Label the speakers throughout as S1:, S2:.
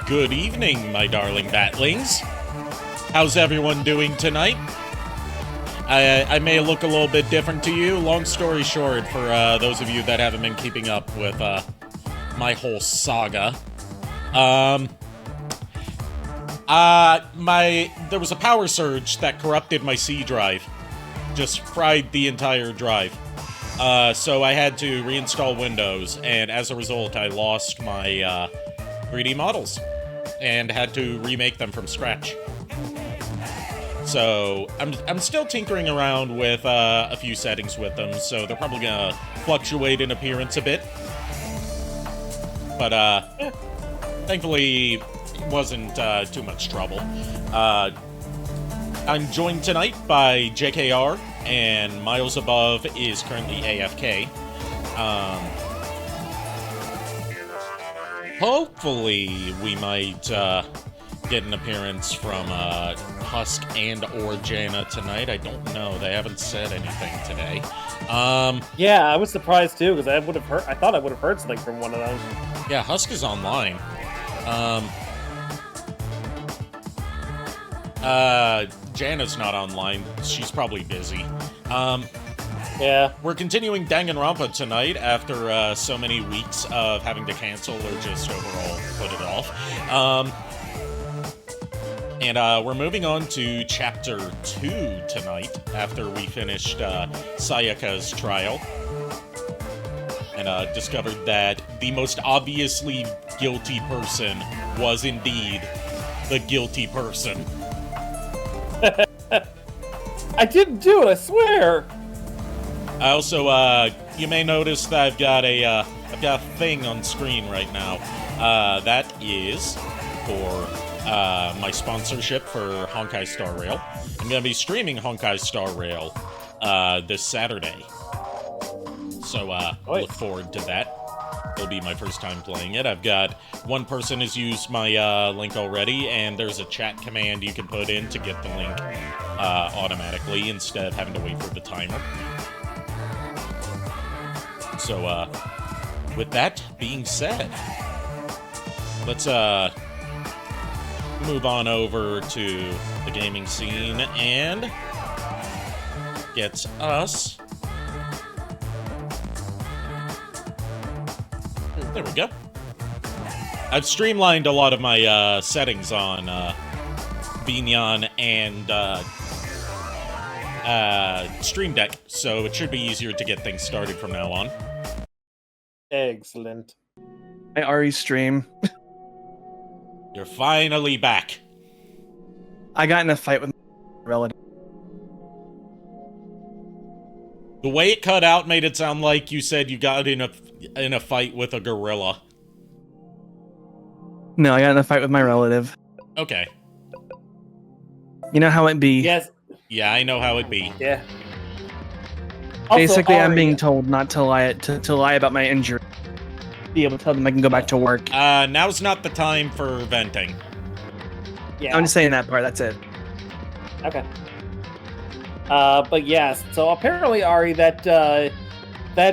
S1: Good evening, my darling batlings. How's everyone doing tonight? I may look a little bit different to you. Long story short, for those of you that haven't been keeping up with my whole saga, there was a power surge that corrupted my C drive. Just fried the entire drive. So I had to reinstall Windows, and as a result, I lost my 3D models and had to remake them from scratch. So I'm still tinkering around with a few settings with them, so they're probably gonna fluctuate in appearance a bit. But thankfully, it wasn't too much trouble. I'm joined tonight by JKR, and Miles Above is currently AFK. Hopefully, we might get an appearance from Husk and or Jana tonight. I don't know. They haven't said anything today.
S2: Yeah, I was surprised too because I thought I would have heard something from one of them.
S1: Yeah, Husk is online. Jana's not online. She's probably busy.
S2: Yeah.
S1: We're continuing Danganronpa tonight after so many weeks of having to cancel or just overall put it off. And we're moving on to Chapter 2 tonight after we finished Sayaka's trial. And discovered that the most obviously guilty person was indeed the guilty person.
S2: I didn't do it, I swear!
S1: I also, you may notice that I've got a thing on screen right now. That is for my sponsorship for Honkai Star Rail. I'm gonna be streaming Honkai Star Rail this Saturday. So, look forward to that. It'll be my first time playing it. I've got one person has used my link already, and there's a chat command you can put in to get the link automatically instead of having to wait for the timer. So, with that being said, let's move on over to the gaming scene and get us... There we go. I've streamlined a lot of my settings on Binyan and Stream Deck, so it should be easier to get things started from now on.
S2: Excellent.
S3: I already stream.
S1: You're finally back.
S3: I got in a fight with my relative.
S1: The way it cut out made it sound like you said you got in a fight with a gorilla.
S3: No, I got in a fight with my relative.
S1: Okay.
S3: You know how it be.
S2: Yes.
S1: Yeah, I know how it be.
S2: Yeah.
S3: Basically,
S2: Also,
S3: I'm being told not to lie to lie about my injury. Be able to tell them I can go back to work.
S1: Now's not the time for venting.
S2: Yeah.
S3: I'm just saying that part. That's it.
S2: Okay. But yes, so apparently, Ari, that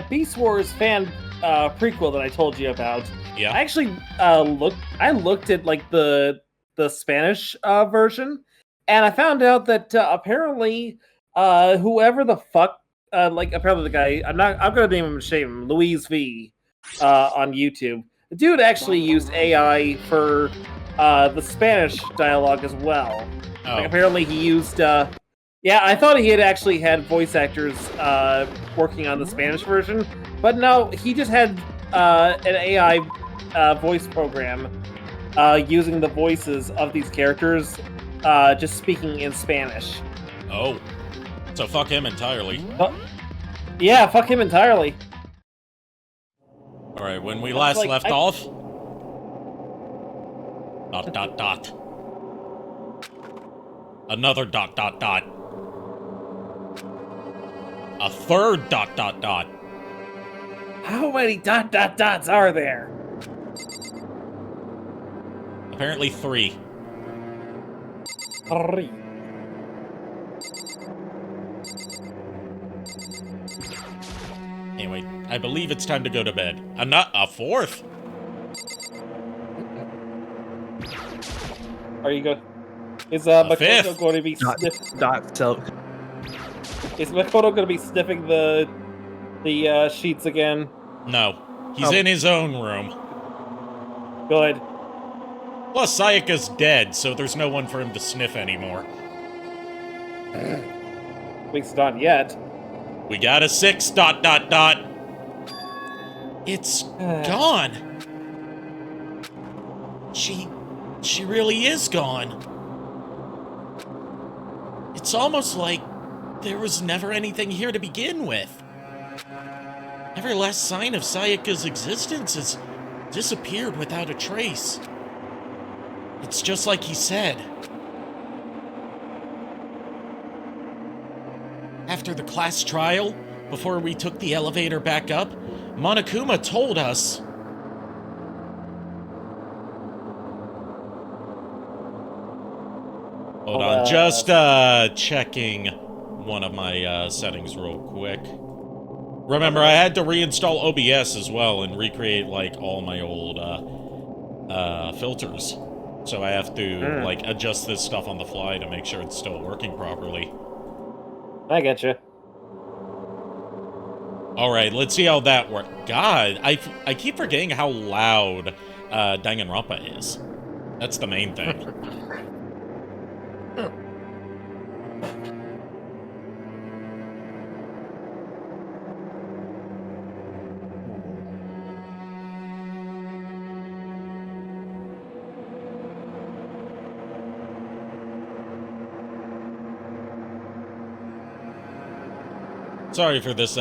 S2: Beast Wars fan prequel that I told you about.
S1: Yeah.
S2: I actually looked at like the Spanish version, and I found out that apparently whoever the fuck apparently the guy I'm gonna name him shame Luis V on YouTube. The dude actually used AI for the Spanish dialogue as well.
S1: Oh.
S2: Like apparently he used yeah, I thought he had actually had voice actors working on the Spanish version, but no, he just had an AI voice program using the voices of these characters just speaking in Spanish.
S1: Oh. So fuck him entirely.
S2: Yeah, fuck him entirely.
S1: Alright, when we last left off... ... Another ... A third ...
S2: How many ... dots are there?
S1: Apparently 3.
S2: 3.
S1: Anyway, I believe it's time to go to bed. A fourth?
S2: Are you going? Is
S1: A
S2: Makoto
S1: fifth.
S2: going to be
S3: So
S2: Is Makoto going to be sniffing the sheets again?
S1: No. He's
S2: Oh.
S1: in his own room.
S2: Good.
S1: Plus, Sayaka's dead, so there's no one for him to sniff anymore.
S2: At least not yet.
S1: We got a 6... ... It's gone. She really is gone. It's almost like there was never anything here to begin with. Every last sign of Sayaka's existence has disappeared without a trace. It's just like he said. After the class trial, before we took the elevator back up, Monokuma told us... Hold on, just checking one of my settings real quick. Remember, I had to reinstall OBS as well and recreate, like, all my old filters. So I have to, like, adjust this stuff on the fly to make sure it's still working properly.
S2: I get you.
S1: Alright, let's see how that works. God, I keep forgetting how loud Danganronpa is. That's the main thing. Sorry for this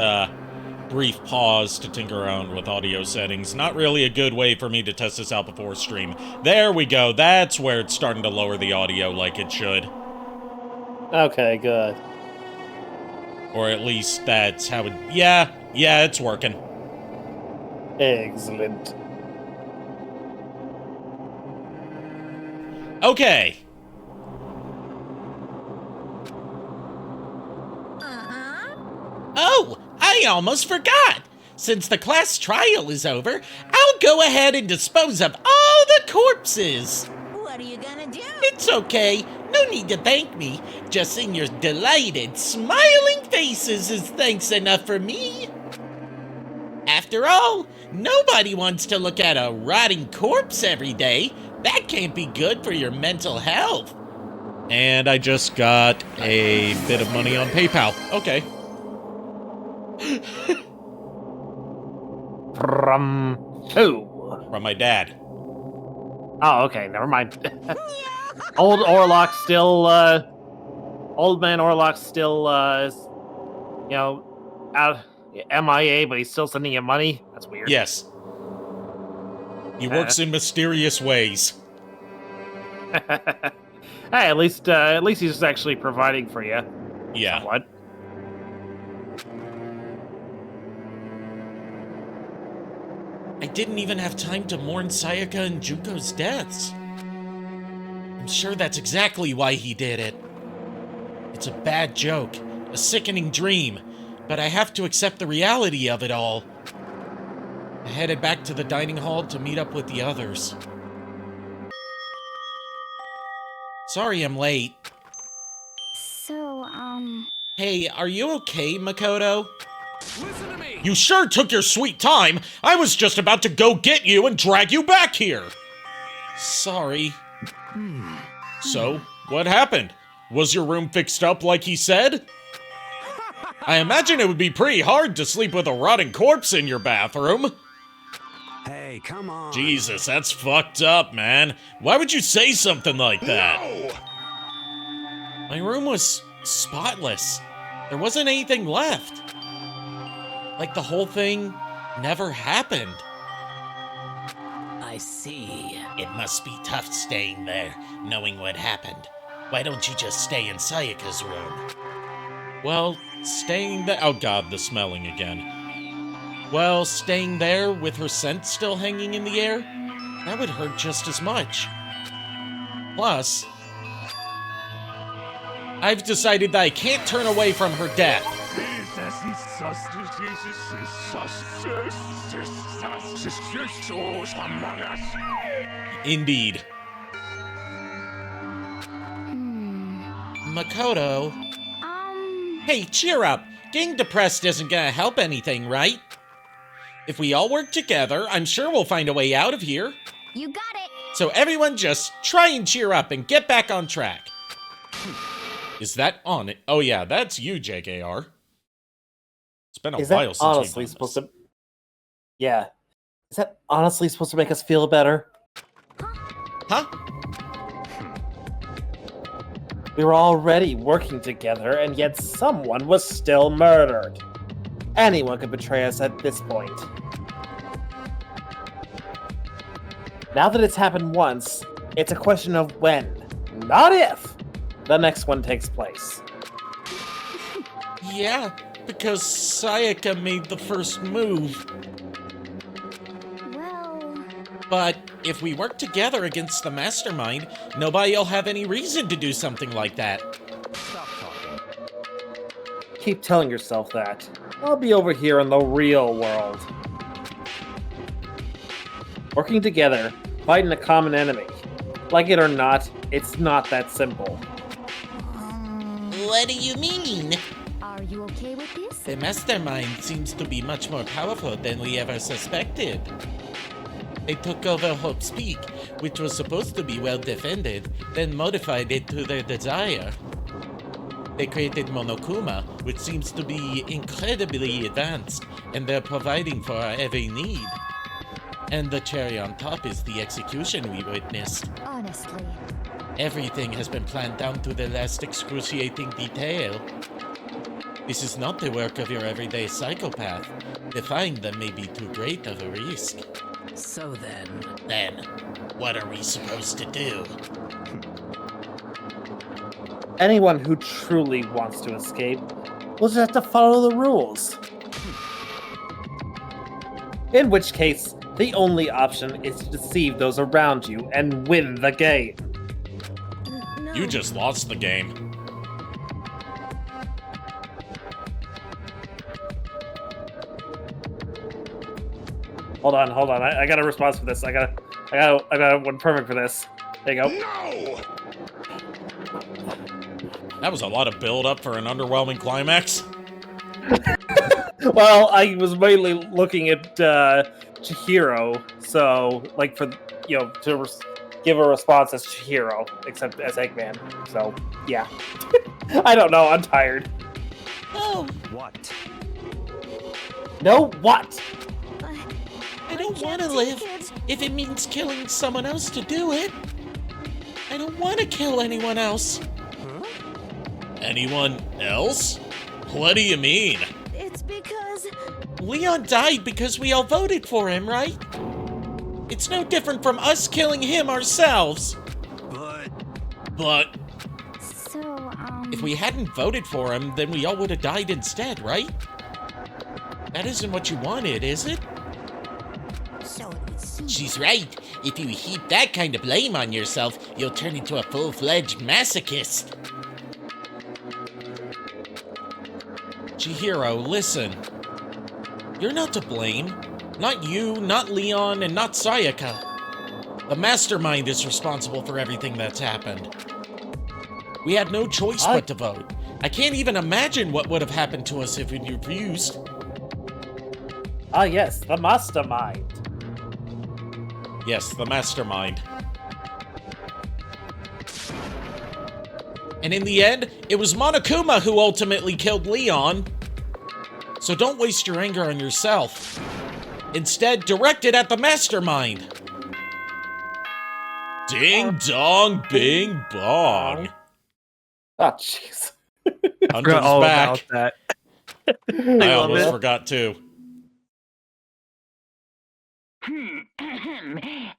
S1: brief pause to tinker around with audio settings. Not really a good way for me to test this out before stream. There we go. That's where it's starting to lower the audio like it should.
S2: Okay, good.
S1: Or at least that's how it... Yeah, it's working.
S2: Excellent.
S1: Okay. Oh, I almost forgot. Since the class trial is over, I'll go ahead and dispose of all the corpses.
S4: What are you gonna do?
S1: It's okay. No need to thank me. Just seeing your delighted, smiling faces is thanks enough for me. After all, nobody wants to look at a rotting corpse every day. That can't be good for your mental health. And I just got a bit of money on PayPal. Okay.
S2: From who?
S1: From my dad.
S2: Oh, okay, never mind. Old man Orlock still, is, out MIA, but he's still sending you money. That's weird.
S1: Yes. He works in mysterious ways.
S2: Hey, at least he's actually providing for you.
S1: Yeah.
S2: What?
S1: I didn't even have time to mourn Sayaka and Junko's deaths. I'm sure that's exactly why he did it. It's a bad joke, a sickening dream, but I have to accept the reality of it all. I headed back to the dining hall to meet up with the others. Sorry I'm late.
S4: So,
S1: Hey, are you okay, Makoto?
S5: Listen to me!
S1: You sure took your sweet time! I was just about to go get you and drag you back here! Sorry. So, what happened? Was your room fixed up like he said? I imagine it would be pretty hard to sleep with a rotting corpse in your bathroom.
S5: Hey, come on.
S1: Jesus, that's fucked up, man. Why would you say something like that?
S5: No!
S1: My room was spotless. There wasn't anything left. Like the whole thing never happened.
S6: I see.
S1: It must be tough staying there, knowing what happened. Why don't you just stay in Sayaka's room? Well, staying there... Oh god, the smelling again. Well, staying there with her scent still hanging in the air? That would hurt just as much. Plus, I've decided that I can't turn away from her death. Indeed. Makoto.
S4: Um,
S1: Hey, cheer up. Getting depressed isn't gonna help anything, right? If we all work together, I'm sure we'll find a way out of here.
S4: you got it.
S1: So everyone just try and cheer up and get back on track. Is that on it? Oh yeah, that's you, JKR. It's been a
S2: Is
S1: while
S2: that
S1: since
S2: honestly
S1: we've done
S2: supposed
S1: this.
S2: to? Yeah. Is that honestly supposed to make us feel better?
S1: Huh?
S2: We were already working together, and yet someone was still murdered. Anyone could betray us at this point. Now that it's happened once, it's a question of when, not if, the next one takes place.
S1: Yeah, because Sayaka made the first move.
S4: Well,
S1: But if we work together against the mastermind, nobody'll have any reason to do something like that.
S5: Stop talking.
S2: Keep telling yourself that. I'll be over here in the real world. Working together, fighting a common enemy. Like it or not, it's not that simple.
S1: What do you mean?
S4: are you okay with this?
S1: The mastermind seems to be much more powerful than we ever suspected. They took over Hope's Peak, which was supposed to be well defended, then modified it to their desire. They created Monokuma, which seems to be incredibly advanced, and they're providing for our every need. And the cherry on top is the execution we witnessed.
S4: Honestly,
S1: Everything has been planned down to the last excruciating detail. This is not the work of your everyday psychopath. Defying them may be too great of a risk.
S5: So then,
S1: Then, what are we supposed to do?
S2: Anyone who truly wants to escape will just have to follow the rules. In which case, the only option is to deceive those around you and win the game.
S4: no.
S1: You just lost the game.
S2: Hold on. I got a response for this. I got one perfect for this. There you go.
S5: no!
S1: That was a lot of build-up for an underwhelming climax.
S2: Well, I was mainly looking at Chihiro, so like for to give a response as Chihiro, except as Eggman. So yeah, I don't know. I'm tired.
S1: Oh,
S5: What?
S2: No, what?
S1: I don't
S4: can't
S1: want to
S4: take
S1: live
S4: it.
S1: if it means killing someone else to do it. I don't want to kill anyone else.
S5: Huh?
S1: Anyone else? What do you mean?
S4: It's because
S1: Leon died because we all voted for him, right? It's no different from us killing him ourselves. But
S4: so
S1: if we hadn't voted for him, then we all would have died instead, right? That isn't what you wanted, is it?
S4: so it seems.
S1: She's right. If you heap that kind of blame on yourself, you'll turn into a full-fledged masochist. Chihiro, listen. You're not to blame. Not you, not Leon, and not Sayaka. The mastermind is responsible for everything that's happened. We had no choice but to vote. I can't even imagine what would have happened to us if we refused.
S2: Ah, yes, the mastermind.
S1: Yes, the mastermind. And in the end, it was Monokuma who ultimately killed Leon. So don't waste your anger on yourself. Instead, direct it at the mastermind. Ding dong, bing bong.
S2: Oh, jeez.
S1: Hunter's
S3: Forgot all
S1: back.
S3: about that.
S1: I
S3: love
S1: almost
S3: it.
S1: forgot too.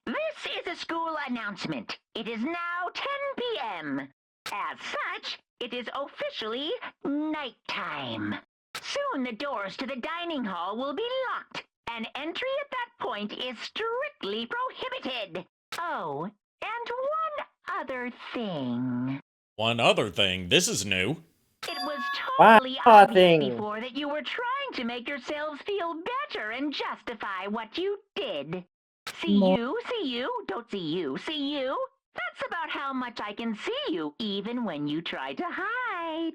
S6: This is a school announcement. It is now 10 p.m. As such, it is officially nighttime. Soon the doors to the dining hall will be locked, and entry at that point is strictly prohibited. Oh, and one other thing.
S1: One other thing, this is new.
S6: It was
S2: Wow,
S6: totally obvious
S2: thing.
S6: before that you were trying to make yourselves feel better and justify what you did. See you, don't see you, see you. That's about how much I can see you, even when you try to hide.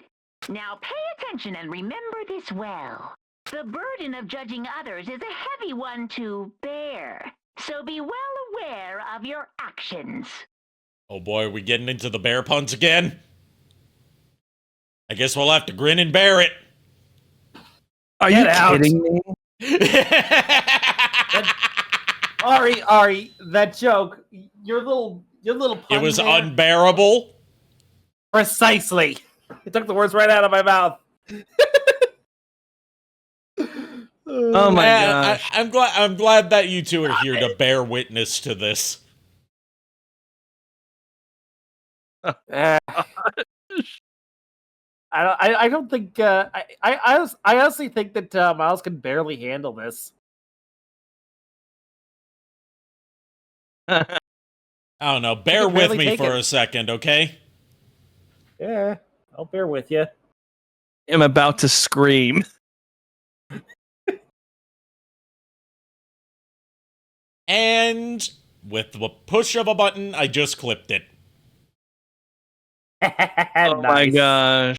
S6: Now pay attention and remember this well. The burden of judging others is a heavy one to bear, so be well aware of your actions.
S1: Oh boy, are we getting into the bear puns again? I guess we'll have to grin and bear it.
S3: Are
S2: Get
S3: you
S2: out.
S3: kidding me?
S2: Ari, that joke, your little pun
S1: It was
S2: there,
S1: unbearable.
S2: precisely. You took the words right out of my mouth.
S3: Oh my
S1: Man,
S3: gosh.
S1: I'm glad that you two are here to bear witness to this.
S2: I don't think I honestly think that Miles can barely handle this.
S1: I don't know. Bear
S2: can
S1: with
S2: barely
S1: me
S2: take
S1: for
S2: it.
S1: a second, okay?
S2: Yeah, I'll bear with you.
S3: I'm about to scream.
S1: And with the push of a button, I just clipped it.
S3: Oh my gosh.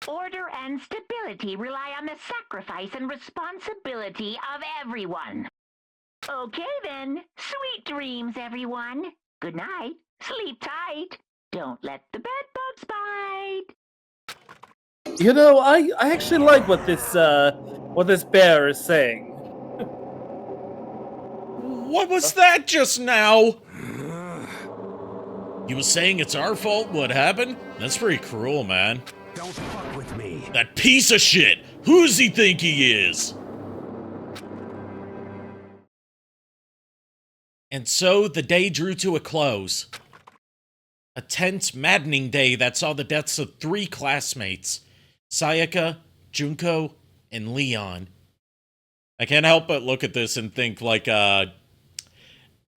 S6: Order and stability rely on the sacrifice and responsibility of everyone. Okay then, sweet dreams, everyone. Good night. Sleep tight. Don't let the bed bugs bite.
S2: You know, I actually like what this bear is saying.
S1: What was that just now? He was saying it's our fault what happened? That's pretty cruel, man.
S5: Don't fuck with me.
S1: That piece of shit! Who's he think he is? And so the day drew to a close. A tense, maddening day that saw the deaths of 3 classmates, Sayaka, Junko, and Leon. I can't help but look at this and think like, one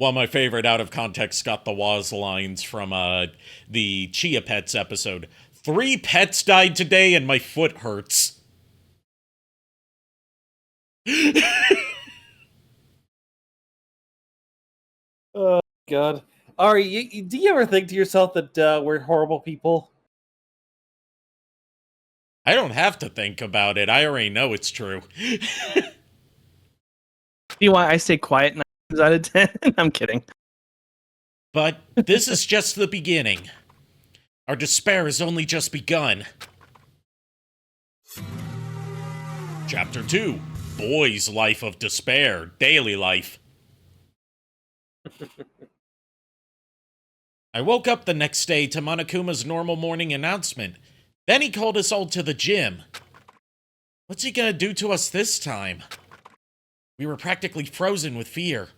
S1: of my favorite out-of-context Got the Waz lines from the Chia Pets episode. 3 pets died today and my foot hurts.
S2: Oh God, Ari, do you ever think to yourself that we're horrible people?
S1: I don't have to think about it. I already know it's true.
S3: See why I stay quiet 9 times out of 10? I'm kidding.
S1: But this is just the beginning. Our despair has only just begun. Chapter 2. Boy's Life of Despair. Daily Life. I woke up the next day to Monokuma's normal morning announcement. Then he called us all to the gym. What's he gonna do to us this time? We were practically frozen with fear,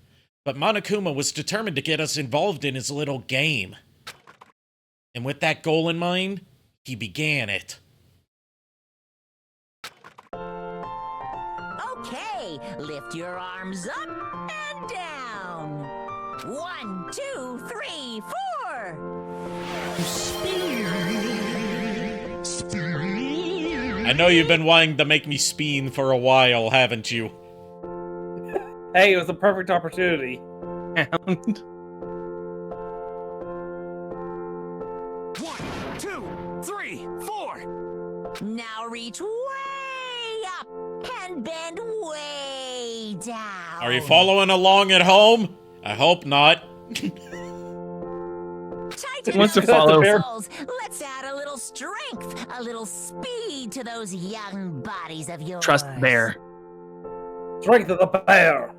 S1: but Monokuma was determined to get us involved in his little game. And with that goal in mind, he began it.
S6: Okay, lift your arms up and down. 1, 2, 3, 4.
S1: I know you've been wanting to make me speen for a while, haven't you?
S2: Hey, it was a perfect opportunity.
S5: 1, 2, 3, 4.
S6: Now reach way up and bend way down.
S1: Are you following along at home? I hope not.
S6: Tighten
S3: Wants to
S6: those
S3: follow.
S6: muscles. Let's add a little strength, a little speed to those young bodies of yours.
S3: Trust the bear.
S2: Strength of the bear.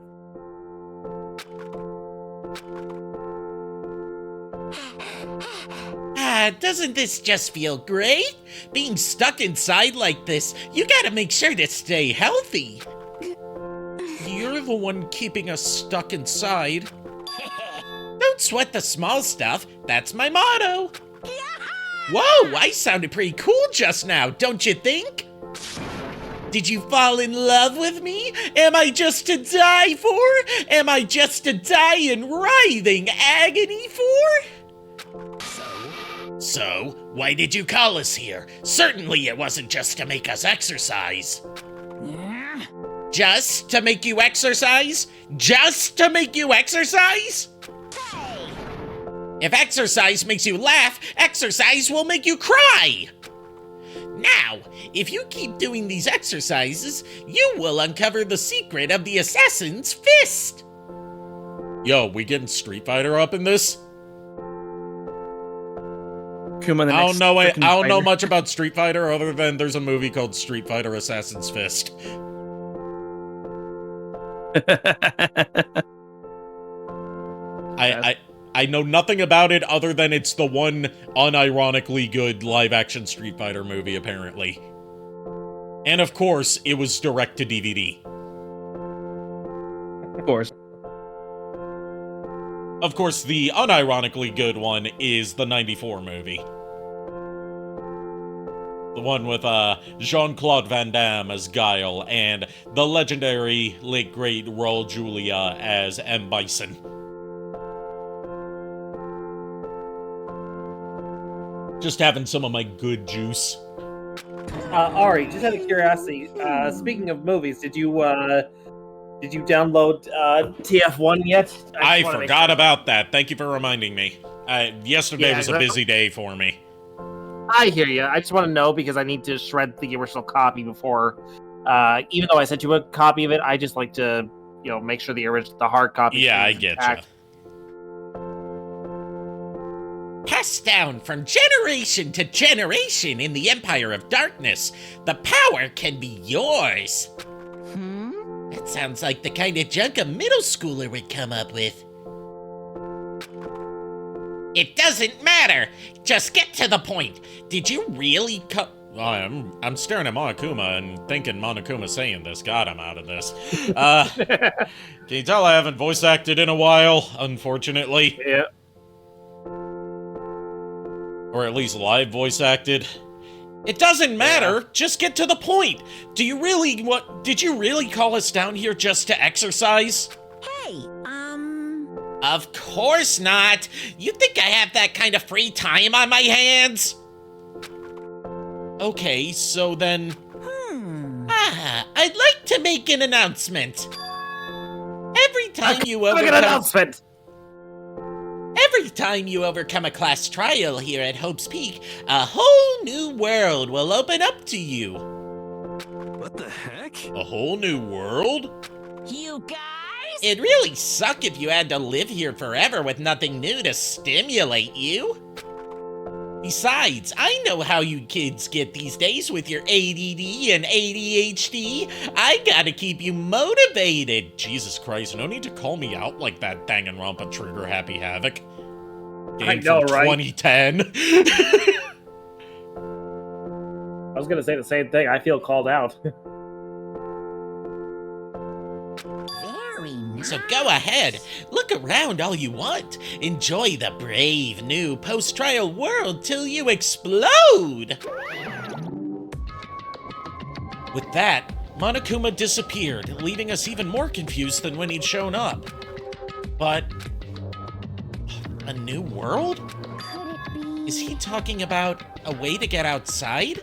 S1: Doesn't this just feel great? Being stuck inside like this, you gotta make sure to stay healthy. You're the one keeping us stuck inside. Don't sweat the small stuff, that's my motto. Whoa, I sounded pretty cool just now, don't you think? Did you fall in love with me? Am I just to die for? Am I just to die in writhing agony for? So, why did you call us here? Certainly it wasn't just to make us exercise. Just to make you exercise? Just to make you exercise?
S6: Hey!
S1: If exercise makes you laugh, exercise will make you cry! Now, if you keep doing these exercises, you will uncover the secret of the assassin's fist! Yo, we getting Street Fighter up in this?
S3: Kuma, the
S1: I
S3: next
S1: don't
S3: frickin'
S1: know
S3: fighter.
S1: much about Street Fighter other than there's a movie called Street Fighter Assassin's Fist. I know nothing about it other than it's the one unironically good live-action Street Fighter movie, apparently. And of course, it was direct to DVD.
S3: Of course.
S1: Of course, the unironically good one is the 94 movie. The one with Jean-Claude Van Damme as Guile and the legendary late great Raul Julia as M. Bison. Just having some of my good juice.
S2: Ari, just out of curiosity, speaking of movies, did you download TF1 yet?
S1: I
S2: just wanna make
S1: forgot
S2: sure.
S1: about that. Thank you for reminding me. Yesterday
S2: Yeah,
S1: was a busy day for me.
S2: I hear you. I just want to know because I need to shred the original copy before. Even though I sent you a copy of it, I just like to, make sure the hard copy.
S1: Yeah, I
S2: stays
S1: get
S2: intact.
S1: you. Passed down from generation to generation in the Empire of Darkness, the power can be yours. That sounds like the kind of junk a middle schooler would come up with. It doesn't matter. Just get to the point. Did you really I'm staring at Monokuma and thinking Monokuma's saying this. God, I'm out of this. Can you tell I haven't voice acted in a while, unfortunately?
S2: Yeah.
S1: Or at least live voice acted. It doesn't matter. Just get to the point. Did you really call us down here just to exercise?
S4: Hey,
S1: Of course not. You think I have that kind of free time on my hands? Okay, so then... I'd like to make an announcement. Every time you
S2: Look at an announcement.
S1: Every time you overcome a class trial here at Hope's Peak, a whole new world will open up to you.
S5: What the heck?
S1: A whole new world?
S6: You guys?
S1: It'd really suck if you had to live here forever with nothing new to stimulate you. Besides, I know how you kids get these days with your ADD and ADHD. I gotta keep you motivated. Jesus Christ, no need to call me out like that, Danganronpa Trigger Happy Havoc. Game
S2: I know,
S1: from
S2: right?
S1: 2010.
S2: I was gonna say the same thing. I feel called out.
S6: Very nice.
S1: So go ahead, look around all you want. Enjoy the brave new post-trial world till you explode! With that, Monokuma disappeared, leaving us even more confused than when he'd shown up. But... a new world?
S4: could it be?
S1: Is he talking about a way to get outside?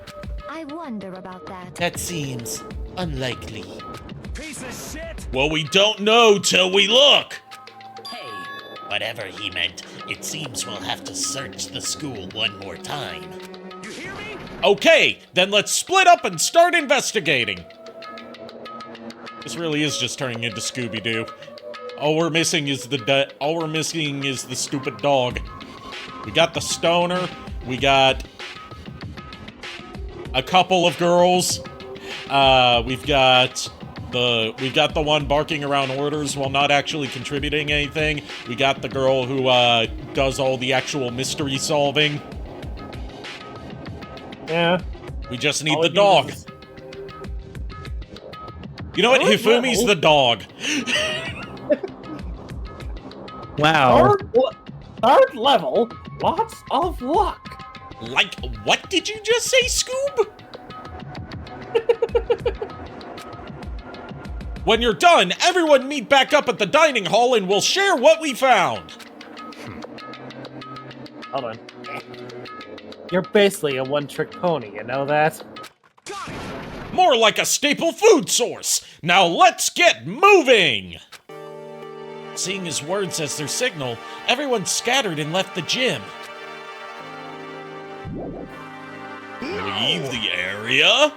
S4: I wonder about that.
S1: That seems unlikely.
S5: Piece of shit!
S1: Well, we don't know till we look!
S6: Hey,
S1: Whatever he meant, it seems we'll have to search the school one more time.
S5: You hear me?
S1: Okay, then let's split up and start investigating. This really is just turning into Scooby-Doo. All we're missing is the stupid dog. We got the stoner. We got a couple of girls. We've got the one barking around orders while not actually contributing anything. We got the girl who does all the actual mystery solving.
S2: Yeah.
S1: We just need
S2: All
S1: the
S2: it
S1: dog.
S2: needs is-
S1: You know what?
S2: Alright,
S1: Hifumi's
S2: well.
S1: the dog.
S3: Wow.
S2: Third level, lots of luck.
S1: Like, what did you just say, Scoob? When you're done, everyone meet back up at the dining hall and we'll share what we found.
S2: Hold on. You're basically a one-trick pony, you know that?
S5: Got it!
S1: More like a staple food source. Now let's get moving! Seeing his words as their signal, everyone scattered and left the gym. Leave the area?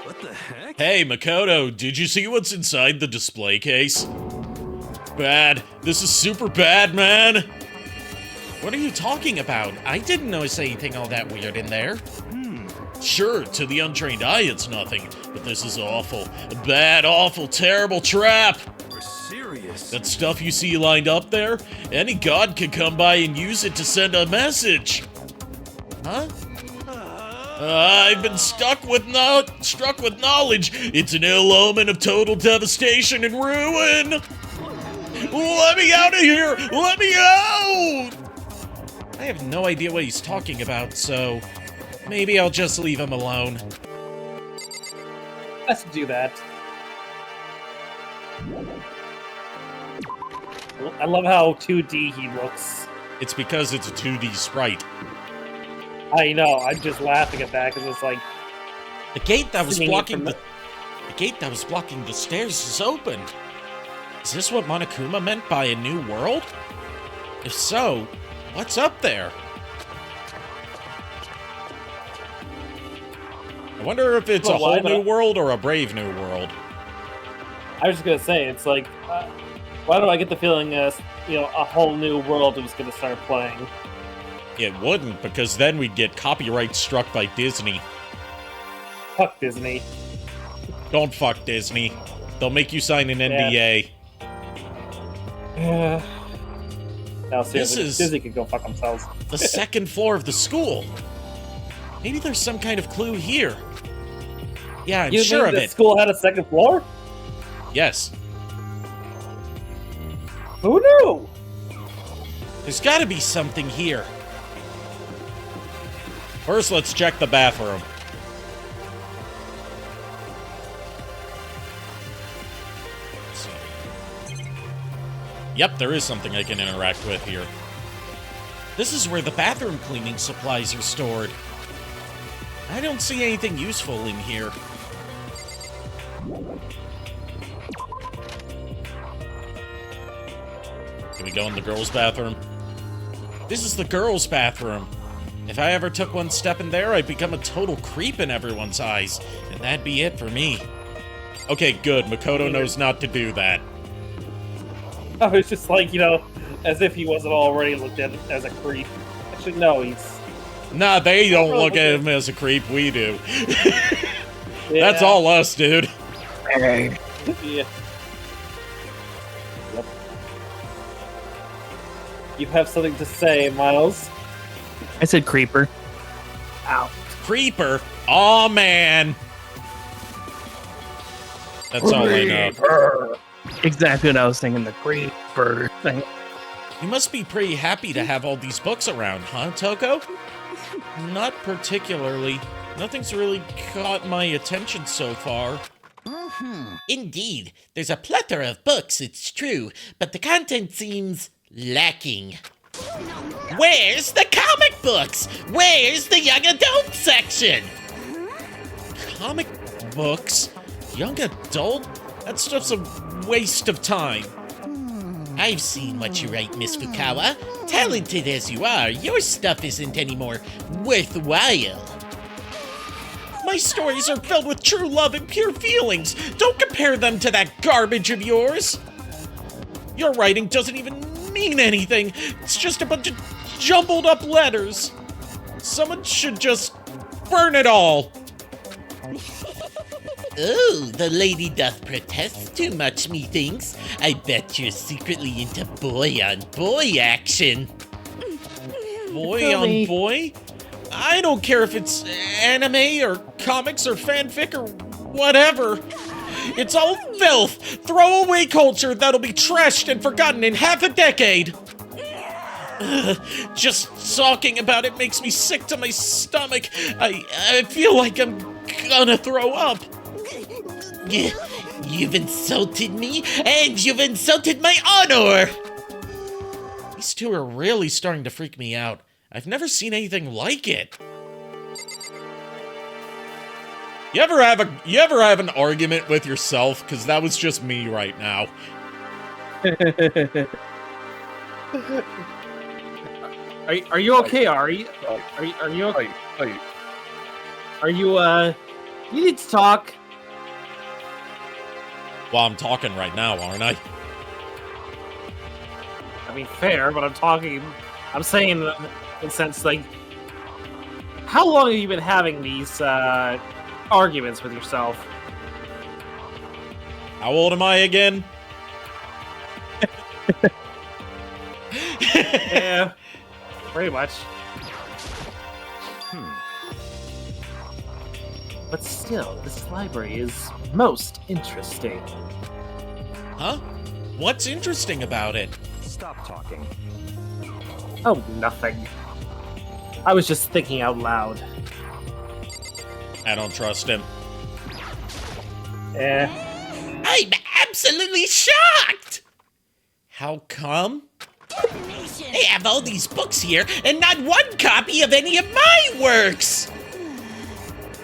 S5: What the heck?
S1: Hey, Makoto, did you see what's inside the display case? Bad. This is super bad, man. What are you talking about? I didn't notice anything all that weird in there. Sure, to the untrained eye, it's nothing. But this is awful. A bad, awful, terrible trap.
S5: We're serious.
S1: That stuff you see lined up there? Any god can come by and use it to send a message. Huh? I've been struck with knowledge. It's an ill omen of total devastation and ruin. Let me out of here! Let me out! I have no idea what he's talking about, so maybe I'll just leave him alone.
S2: Let's do that. I love how 2D he looks.
S1: It's because it's a 2D sprite.
S2: I know. I'm just laughing at that because it's like
S1: The gate that was
S2: Singing it
S1: blocking
S2: from
S1: the gate that was blocking the stairs is open. Is this what Monokuma meant by a new world? If so, what's up there? I wonder if it's a
S2: Well, why
S1: whole new
S2: not?
S1: world or a brave new world.
S2: I was just gonna say, it's like, why do I get the feeling, a whole new world was gonna start playing?
S1: It wouldn't, because then we'd get copyright struck by Disney.
S2: Fuck Disney.
S1: Don't fuck Disney. They'll make you sign an NDA.
S2: Yeah. No, seriously,
S1: is-
S2: Disney could go fuck themselves.
S1: The second floor of the school. Maybe there's some kind of clue here. Yeah, I'm
S2: You
S1: sure
S2: mean
S1: of
S2: the
S1: it.
S2: school had a second floor?
S1: Yes.
S2: Who knew?
S1: There's gotta be something here. First, let's check the bathroom. Let's see. Yep, there is something I can interact with here. This is where the bathroom cleaning supplies are stored. I don't see anything useful in here. Can we go in the girls' bathroom? This is the girls' bathroom. If I ever took one step in there, I'd become a total creep in everyone's eyes, and that'd be it for me. Okay, good. Makoto knows not to do that.
S2: I was just like, as if he wasn't already looked at as a creep. Actually, no, he's...
S1: Nah, they don't look at him as a creep. We do. That's all us, dude.
S2: Yeah. Yep. You have something to say, Miles?
S3: I said creeper.
S2: Ow.
S1: Creeper? Aw, man. That's all I know.
S3: Exactly what I was thinking, the creeper thing.
S1: You must be pretty happy to have all these books around, huh, Toko? Not particularly. Nothing's really caught my attention so far.
S7: Indeed, there's a plethora of books, it's true, but the content seems lacking. Where's the comic books? Where's the young adult section?
S1: Comic books? Young adult? That stuff's a waste of time.
S7: I've seen what you write, Miss Fukawa. Talented as you are, your stuff isn't any more worthwhile.
S1: My stories are filled with true love and pure feelings. Don't compare them to that garbage of yours. Your writing doesn't even mean anything. It's just a bunch of jumbled up letters. Someone should just burn it all.
S7: Oh, the lady doth protest too much, methinks. I bet you're secretly into boy-on-boy action.
S1: Boy on boy? I don't care if it's anime or comics or fanfic or whatever. It's all filth, throwaway culture that'll be trashed and forgotten in half a decade. Ugh, just talking about it makes me sick to my stomach. I feel like I'm gonna throw up.
S7: You've insulted me, and you've insulted my honor!
S1: These two are really starting to freak me out. I've never seen anything like it. You ever have an argument with yourself? Because that was just me right now.
S2: Are you okay, Ari? Are you okay? Are you you need to talk?
S1: Well, I'm talking right now, aren't I?
S2: I mean, fair, but I'm saying in the sense, like, how long have you been having these arguments with yourself?
S1: How old am I again?
S2: Yeah, pretty much. But still, this library is most interesting.
S1: Huh? What's interesting about it?
S5: Stop talking.
S2: Oh, nothing. I was just thinking out loud.
S1: I don't trust him.
S2: Eh.
S7: I'm absolutely shocked!
S1: How come?
S7: They have all these books here, and not one copy of any of my works!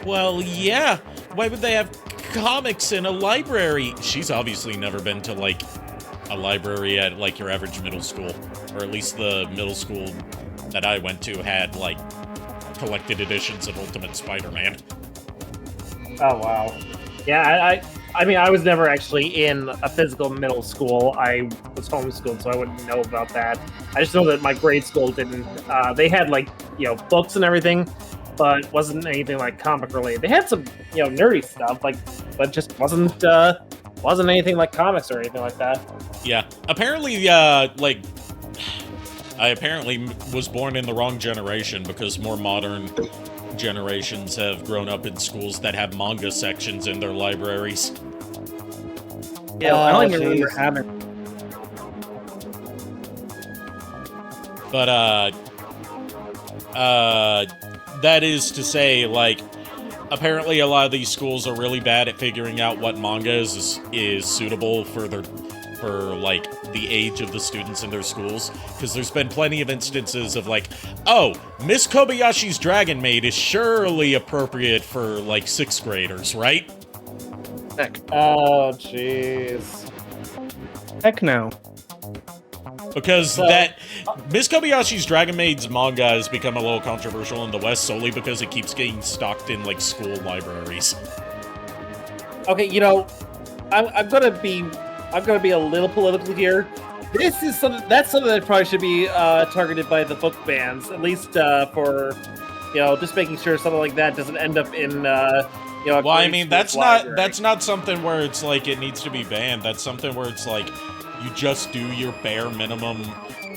S1: Well, yeah. Why would they have comics in a library? She's obviously never been to, like, a library at, like, your average middle school. Or at least the middle school that I went to had, like, collected editions of Ultimate Spider-Man.
S2: Oh, wow. Yeah, I mean, I was never actually in a physical middle school. I was homeschooled, so I wouldn't know about that. I just know that my grade school didn't. They had, like, books and everything, but wasn't anything like comic related. They had some, nerdy stuff, like, but just wasn't anything like comics or anything like that.
S1: Yeah. Apparently, I apparently was born in the wrong generation because more modern generations have grown up in schools that have manga sections in their libraries.
S3: Yeah, I don't even remember having.
S1: But, that is to say, like, apparently a lot of these schools are really bad at figuring out what manga is suitable for like, the age of the students in their schools. Because there's been plenty of instances of, like, oh, Miss Kobayashi's Dragon Maid is surely appropriate for, like, 6th graders, right?
S3: Heck.
S2: Oh, jeez.
S3: Heck no.
S1: Because that Miss Kobayashi's Dragon Maid's manga has become a little controversial in the West solely because it keeps getting stocked in, like, school libraries.
S2: Okay, I'm gonna be a little political here. That's something that probably should be targeted by the book bans, at least for just making sure something like that doesn't end up in
S1: well, I mean, that's not something where it's like it needs to be banned. That's something where it's like you just do your bare minimum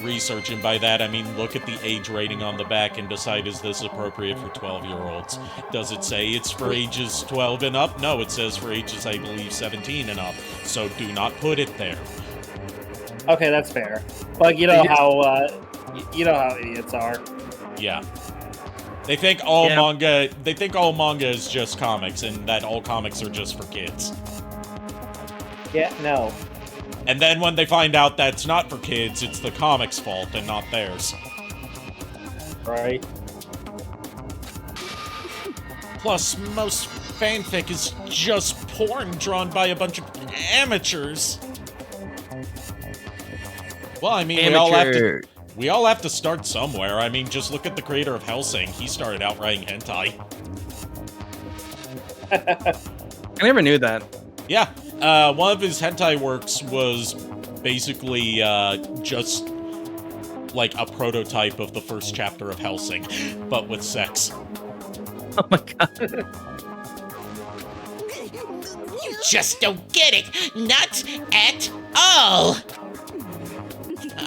S1: research, and by that I mean look at the age rating on the back and decide, is this appropriate for 12-year-olds? Does it say it's for ages 12 and up? No, it says for ages, I believe, 17 and up. So do not put it there.
S2: Okay, that's fair. But you know how idiots are.
S1: Yeah. They think all manga is just comics, and that all comics are just for kids.
S2: Yeah, no.
S1: And then when they find out that's not for kids, it's the comics' fault and not theirs.
S2: Right.
S1: Plus, most fanfic is just porn drawn by a bunch of amateurs. Well, I mean, we all have to start somewhere. I mean, just look at the creator of Hellsing. He started out writing hentai.
S3: I never knew that.
S1: Yeah. One of his hentai works was basically just like a prototype of the first chapter of Hellsing, but with sex.
S3: Oh my god.
S7: You just don't get it. Not at all.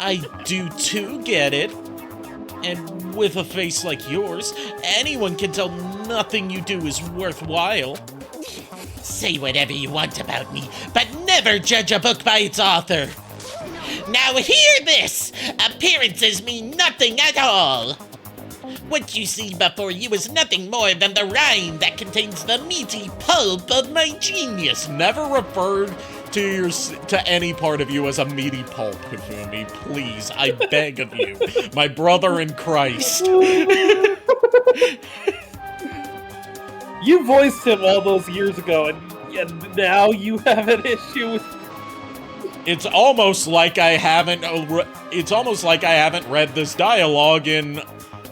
S1: I do too get it. And with a face like yours, anyone can tell nothing you do is worthwhile.
S7: Say whatever you want about me, but never judge a book by its author. Now hear this! Appearances mean nothing at all. What you see before you is nothing more than the rind that contains the meaty pulp of my genius.
S1: Never referred to any part of you as a meaty pulp, Hifumi. Please, I beg of you, my brother in Christ.
S2: You voiced him all those years ago, and now you have an issue with.
S1: It's almost like I haven't. It's almost like I haven't read this dialogue in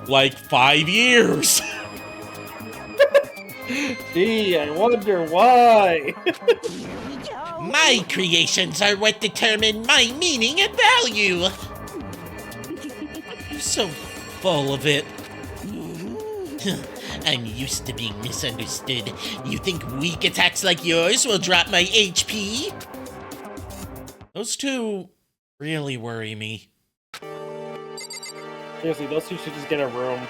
S1: like 5 years.
S2: Gee, I wonder why.
S7: My creations are what determine my meaning and value. You're so full of it. I'm used to being misunderstood. You think weak attacks like yours will drop my HP?
S1: Those two really worry me.
S2: Seriously, those two should just get a room.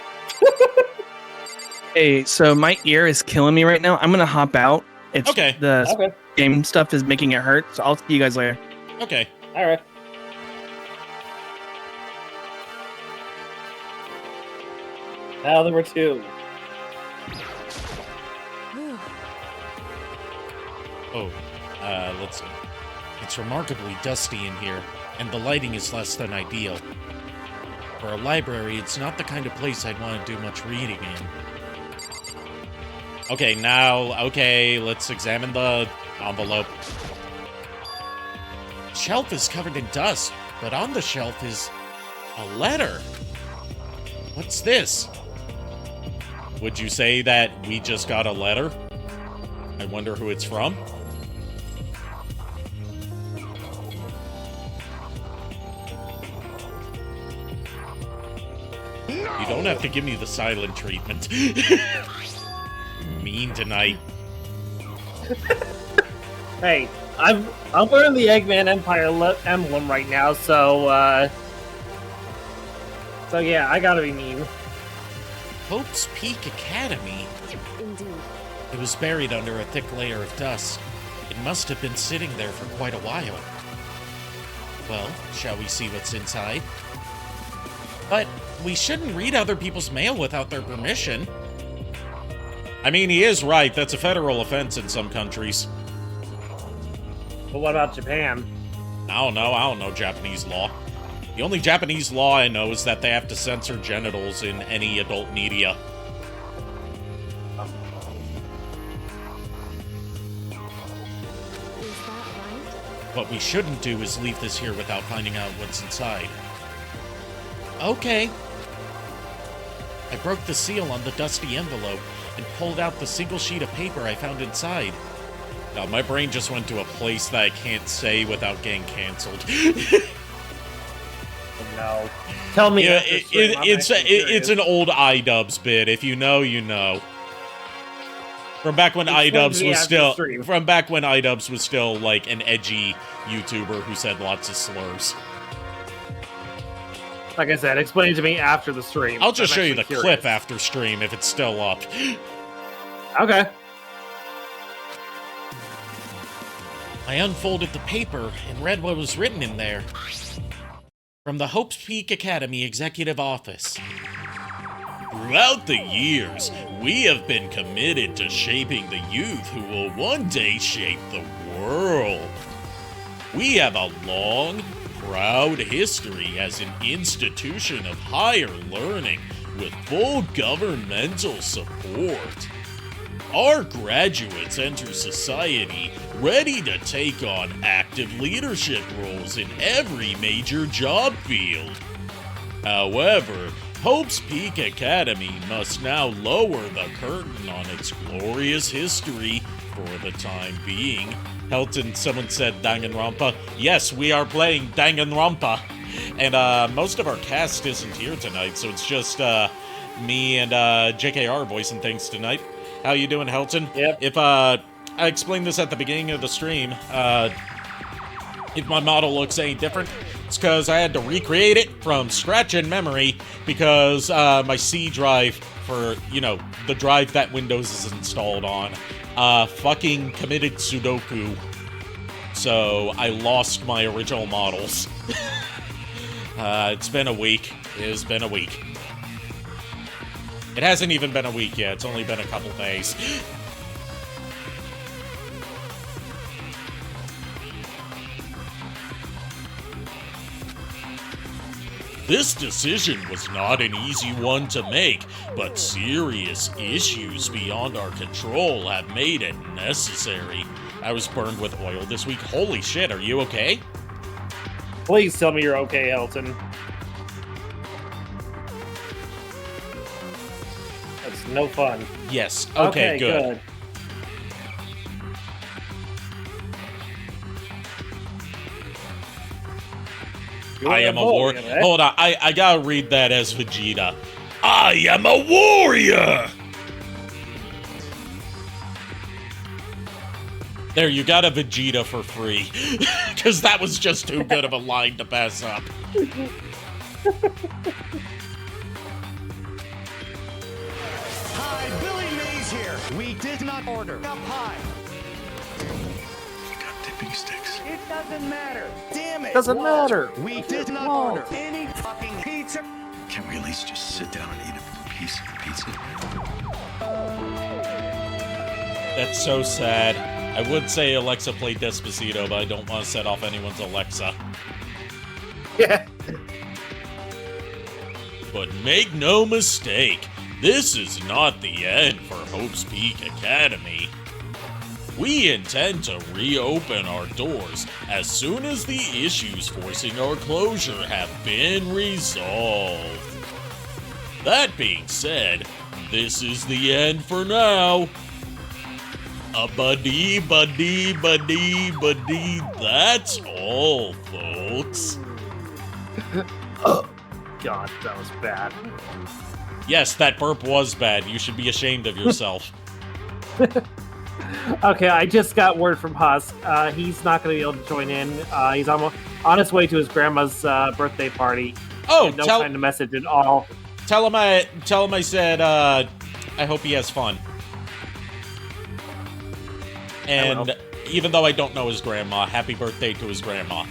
S3: Hey, so my ear is killing me right now. I'm gonna hop out. It's
S1: Okay.
S3: The game stuff is making it hurt, so I'll see you guys later.
S1: Okay.
S2: Alright. Now there were two.
S1: Oh, let's see. It's remarkably dusty in here, and the lighting is less than ideal. For a library, it's not the kind of place I'd want to do much reading in. Okay, let's examine the envelope. The shelf is covered in dust, but on the shelf is a letter. What's this? Would you say that we just got a letter? I wonder who it's from. You don't have to give me the silent treatment. Mean tonight.
S2: Hey, I'm wearing the Eggman Empire emblem right now, so yeah, I gotta be mean.
S1: Hope's Peak Academy?
S4: Indeed.
S1: It was buried under a thick layer of dust. It must have been sitting there for quite a while. Well, shall we see what's inside? But we shouldn't read other people's mail without their permission. I mean, he is right. That's a federal offense in some countries.
S2: But what about Japan?
S1: I don't know Japanese law. The only Japanese law I know is that they have to censor genitals in any adult media.
S4: Is that right?
S1: What we shouldn't do is leave this here without finding out what's inside. Okay. I broke the seal on the dusty envelope and pulled out the single sheet of paper I found inside. Now, my brain just went to a place that I can't say without getting canceled.
S2: Oh, no. Tell me.
S1: Yeah,
S2: after stream, I'm
S1: it's
S2: actually curious.
S1: an old iDubbbz bit. If you know, you know. From back when
S2: Explain to
S1: iDubbbz
S2: me
S1: was
S2: after
S1: still
S2: stream.
S1: from back when iDubbbz was still like an edgy YouTuber who said lots of slurs.
S2: Like I said, explain to me after the stream.
S1: I'll just
S2: I'm
S1: show you the
S2: actually
S1: clip
S2: curious.
S1: after stream if it's still up.
S2: Okay.
S1: I unfolded the paper and read what was written in there. From the Hope's Peak Academy Executive Office. Throughout the years, we have been committed to shaping the youth who will one day shape the world. We have a long, proud history as an institution of higher learning with full governmental support. Our graduates enter society ready to take on active leadership roles in every major job field. However, Hope's Peak Academy must now lower the curtain on its glorious history for the time being. Helton, someone said Danganronpa. Yes, we are playing Danganronpa. And most of our cast isn't here tonight, so it's just me and JKR voicing things tonight. How you doing, Helton?
S2: Yep.
S1: If I explained this at the beginning of the stream, if my model looks any different, it's because I had to recreate it from scratch in memory because my C drive for, you know, the drive that Windows is installed on, fucking committed Sudoku. So I lost my original models. It's been a week. It has been a week. It hasn't even been a week yet. It's only been a couple days. This decision was not an easy one to make, but serious issues beyond our control have made it necessary. I was burned with oil this week. Holy shit, are you okay?
S2: Please tell me you're okay, Elton. That's no fun.
S1: Yes, okay, good. I am a warrior.
S2: Right?
S1: Hold on, I gotta read that as Vegeta. I am a warrior! There, you got a Vegeta for free. Because that was just too good of a line to pass up.
S8: Hi, Billy Mays here. We did not order up high.
S5: You got dipping sticks.
S8: It doesn't matter. Damn it.
S2: Doesn't
S8: Walt.
S2: matter.
S8: We did not
S2: Walt.
S8: order any fucking pizza.
S5: Can we at least just sit down and eat a piece of pizza?
S1: That's so sad. I would say Alexa played Despacito, but I don't want to set off anyone's Alexa.
S2: Yeah.
S1: But make no mistake, this is not the end for Hope's Peak Academy. We intend to reopen our doors as soon as the issues forcing our closure have been resolved. That being said, this is the end for now. Buddy, that's all, folks.
S2: God, that was bad.
S1: Yes, that burp was bad. You should be ashamed of yourself.
S2: Okay, I just got word from Husk. He's not going to be able to join in. He's on his way to his grandma's birthday party.
S1: Oh,
S2: no kind of message at all.
S1: Tell him I said I hope he has fun. And even though I don't know his grandma, happy birthday to his grandma.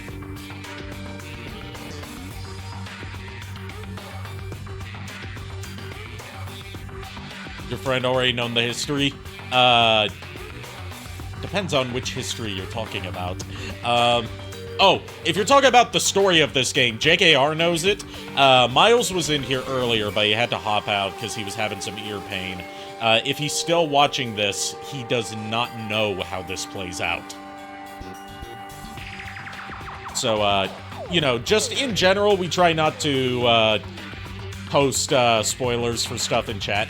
S1: Your friend already known the history? Depends on which history you're talking about. Oh, if you're talking about the story of this game, JKR knows it. Miles was in here earlier, but he had to hop out because he was having some ear pain. If he's still watching this, he does not know how this plays out. So, you know, just in general, we try not to post spoilers for stuff in chat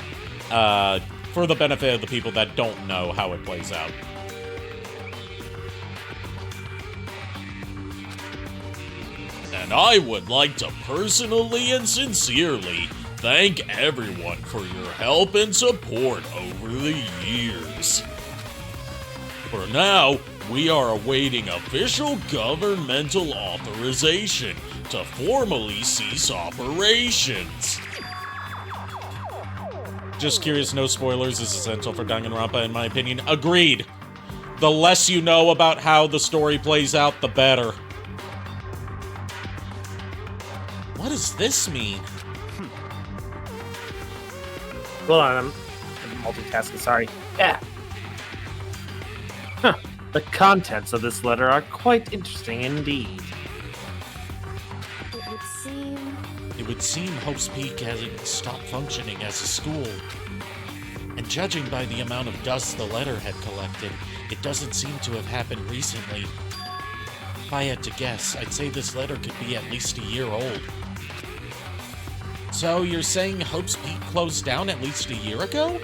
S1: for the benefit of the people that don't know how it plays out. And I would like to personally and sincerely thank everyone for your help and support over the years. For now, we are awaiting official governmental authorization to formally cease operations. Just curious, no spoilers is essential for Danganronpa in my opinion. Agreed. The less you know about how the story plays out, the better. What does this mean?
S2: Hold on, I'm multitasking, sorry. Yeah. Huh. The contents of this letter are quite interesting indeed.
S4: It
S1: would seem Hope's Peak hasn't stopped functioning as a school. And judging by the amount of dust the letter had collected, it doesn't seem to have happened recently. If I had to guess, I'd say this letter could be at least a year old. So you're saying Hope's Peak closed down at least a year ago?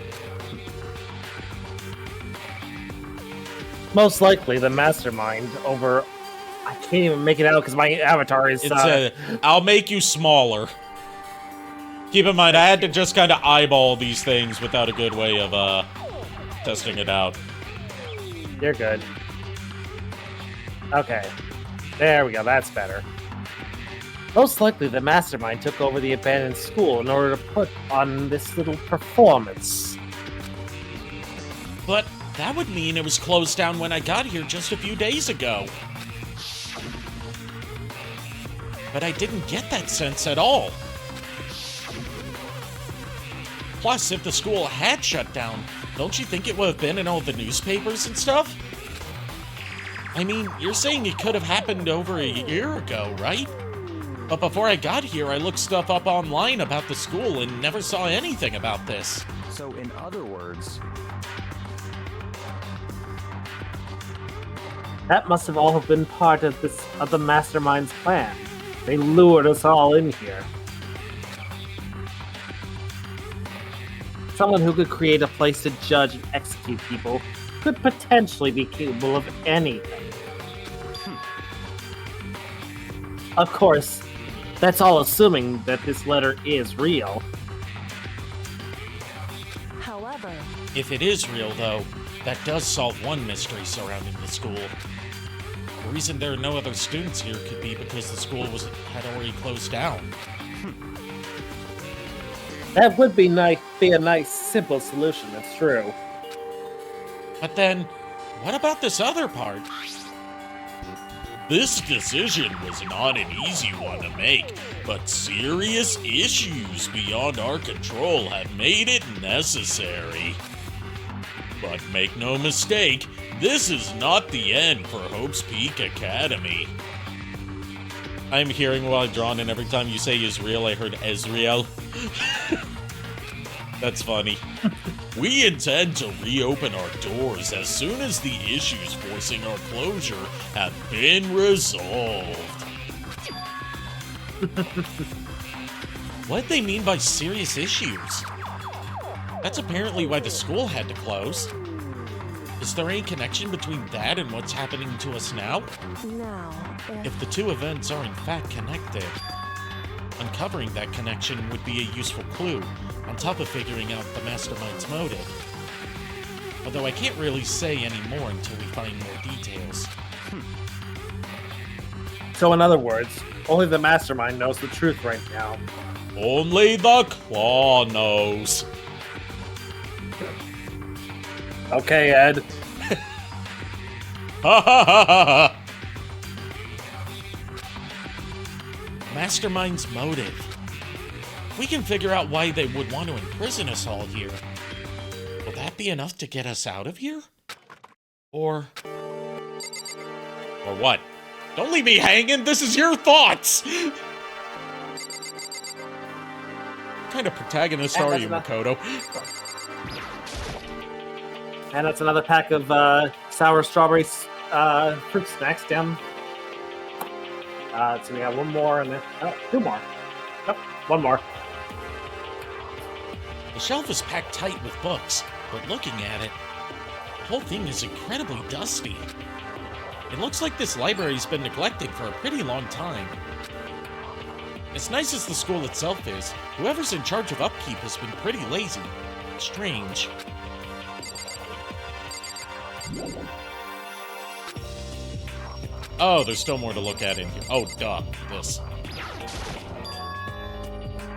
S2: Most likely the mastermind over... I can't even make it out because my avatar is...
S1: I'll make you smaller. Keep in mind, I had to just kind of eyeball these things without a good way of testing it out.
S2: You're good. Okay. There we go, that's better. Most likely the mastermind took over the abandoned school in order to put on this little performance.
S1: But that would mean it was closed down when I got here just a few days ago. But I didn't get that sense at all. Plus, if the school had shut down, don't you think it would have been in all the newspapers and stuff? I mean, you're saying it could have happened over a year ago, right? But before I got here, I looked stuff up online about the school and never saw anything about this.
S8: So, in other words,
S2: That must have all been part of the mastermind's plan. They lured us all in here. Someone who could create a place to judge and execute people could potentially be capable of anything. Of course, that's all assuming that this letter is real.
S4: However,
S1: If it is real, though, that does solve one mystery surrounding the school. The reason there are no other students here could be because the school had already closed down.
S2: That would be a nice, simple solution, that's true.
S1: But then, what about this other part? This decision was not an easy one to make, but serious issues beyond our control have made it necessary. But make no mistake, this is not the end for Hope's Peak Academy. I'm hearing while I've drawn, and every time you say Israel, I heard Ezreal. That's funny. We intend to reopen our doors as soon as the issues forcing our closure have been resolved. What'd they mean by serious issues? That's apparently why the school had to close. Is there any connection between that and what's happening to us now?
S4: now,
S1: If the two events are in fact connected, uncovering that connection would be a useful clue, on top of figuring out the mastermind's motive. Although I can't really say any more until we find more details.
S2: So in other words, only the mastermind knows the truth right now.
S1: Only the Claw knows.
S2: Okay, Ed.
S1: Ha ha ha ha ha! Mastermind's motive. We can figure out why they would want to imprison us all here. Will that be enough to get us out of here? Or what? Don't leave me hanging! This is your thoughts! What kind of protagonist are you, Makoto?
S2: And that's another pack of sour strawberry fruit snacks down. So we got one more and then two more. Nope, one more.
S1: The shelf is packed tight with books, but looking at it, the whole thing is incredibly dusty. It looks like this library's been neglected for a pretty long time. As nice as the school itself is, whoever's in charge of upkeep has been pretty lazy. Strange. Oh, there's still more to look at in here. Oh, duh. This.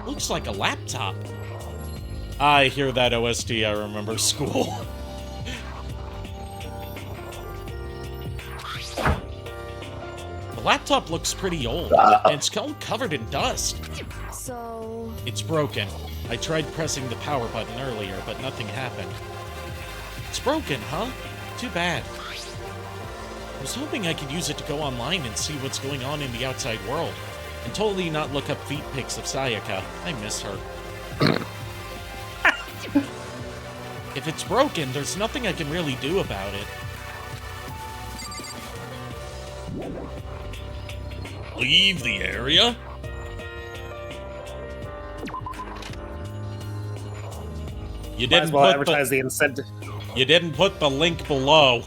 S1: Looks like a laptop. I hear that OST, I remember school. The laptop looks pretty old, and it's all covered in dust.
S4: so
S1: It's broken. I tried pressing the power button earlier, but nothing happened. It's broken, huh? Too bad. I was hoping I could use it to go online and see what's going on in the outside world, and totally not look up feet pics of Sayaka. I miss her. If it's broken, there's nothing I can really do about it. Leave the area? You
S2: Might as
S1: didn't
S2: well
S1: put
S2: advertise the incentive.
S1: You didn't put the link below.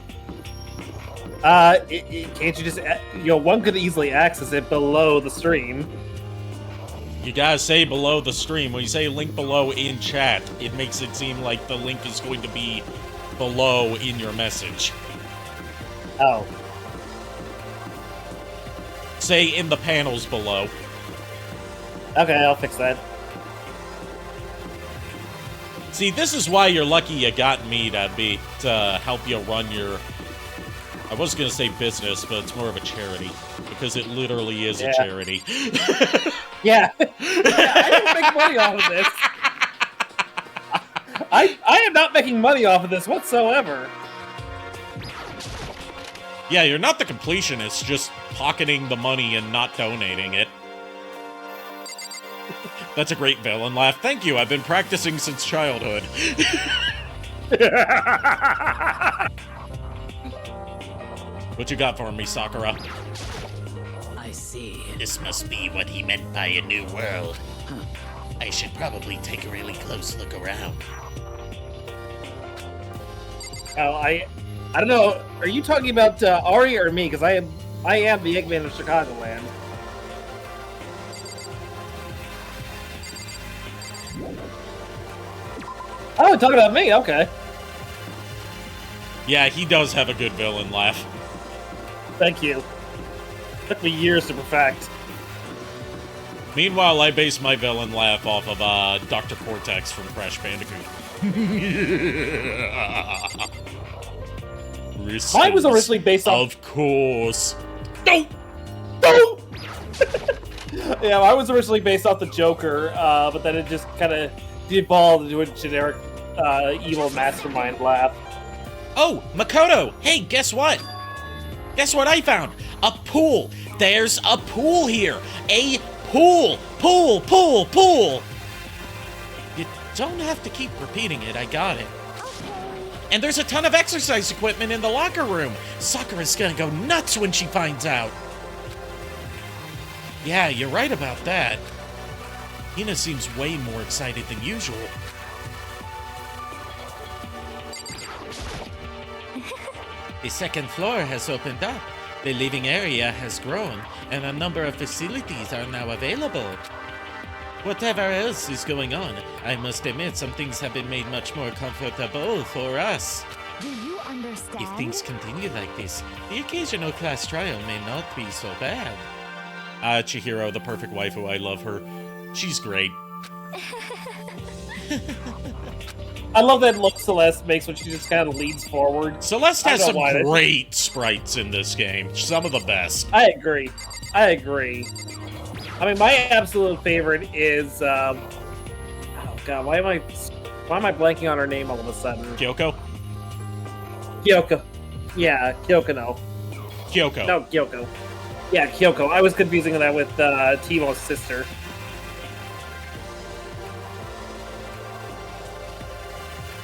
S2: Can't you just, one could easily access it below the stream.
S1: You gotta say below the stream. When you say link below in chat, it makes it seem like the link is going to be below in your message.
S2: Oh.
S1: Say in the panels below.
S2: Okay, I'll fix that.
S1: See, this is why you're lucky you got me to help you run your... I was gonna say business, but it's more of a charity. Because it literally is a charity.
S2: Yeah. I didn't make money off of this. I am not making money off of this whatsoever.
S1: Yeah, you're not the completionist, just pocketing the money and not donating it. That's a great villain laugh. Thank you. I've been practicing since childhood. What you got for me, Sakura?
S9: I see.
S7: This must be what he meant by a new world. I should probably take a really close look around.
S2: Oh, I don't know. Are you talking about Ari or me? Because I am the Eggman of Chicagoland. Oh, you're talking about me? Okay.
S1: Yeah, he does have a good villain laugh.
S2: Thank you. Took me years to perfect.
S1: Meanwhile, I base my villain laugh off of Dr. Cortex from Crash Bandicoot.
S2: Mine was originally based off...
S1: Of course.
S2: No! Yeah, I was originally based off the Joker, but then it just kind of devolved into a generic evil mastermind laugh.
S7: Oh, Makoto! Hey, guess what? Guess what I found? A pool! There's a pool here! A pool! Pool! You don't have to keep repeating it, I got it. And there's a ton of exercise equipment in the locker room. Sakura's gonna go nuts when she finds out. Yeah, you're right about that. Hina seems way more excited than usual. The second floor has opened up. The living area has grown, and a number of facilities are now available. Whatever else is going on, I must admit some things have been made much more comfortable for us.
S4: Do you understand?
S7: If things continue like this, the occasional class trial may not be so bad.
S1: Chihiro, the perfect waifu, I love her. She's great.
S2: I love that look Celeste makes when she just kind of leans forward.
S1: Celeste has some
S2: why.
S1: great sprites in this game. Some of the best.
S2: I agree. I mean, my absolute favorite is, oh god, why am I blanking on her name all of a sudden?
S1: Kyoko?
S2: Kyoko. Yeah, Kyoko, no.
S1: Kyoko.
S2: No, Kyoko. Yeah, Kyoko. I was confusing that with Timo's sister.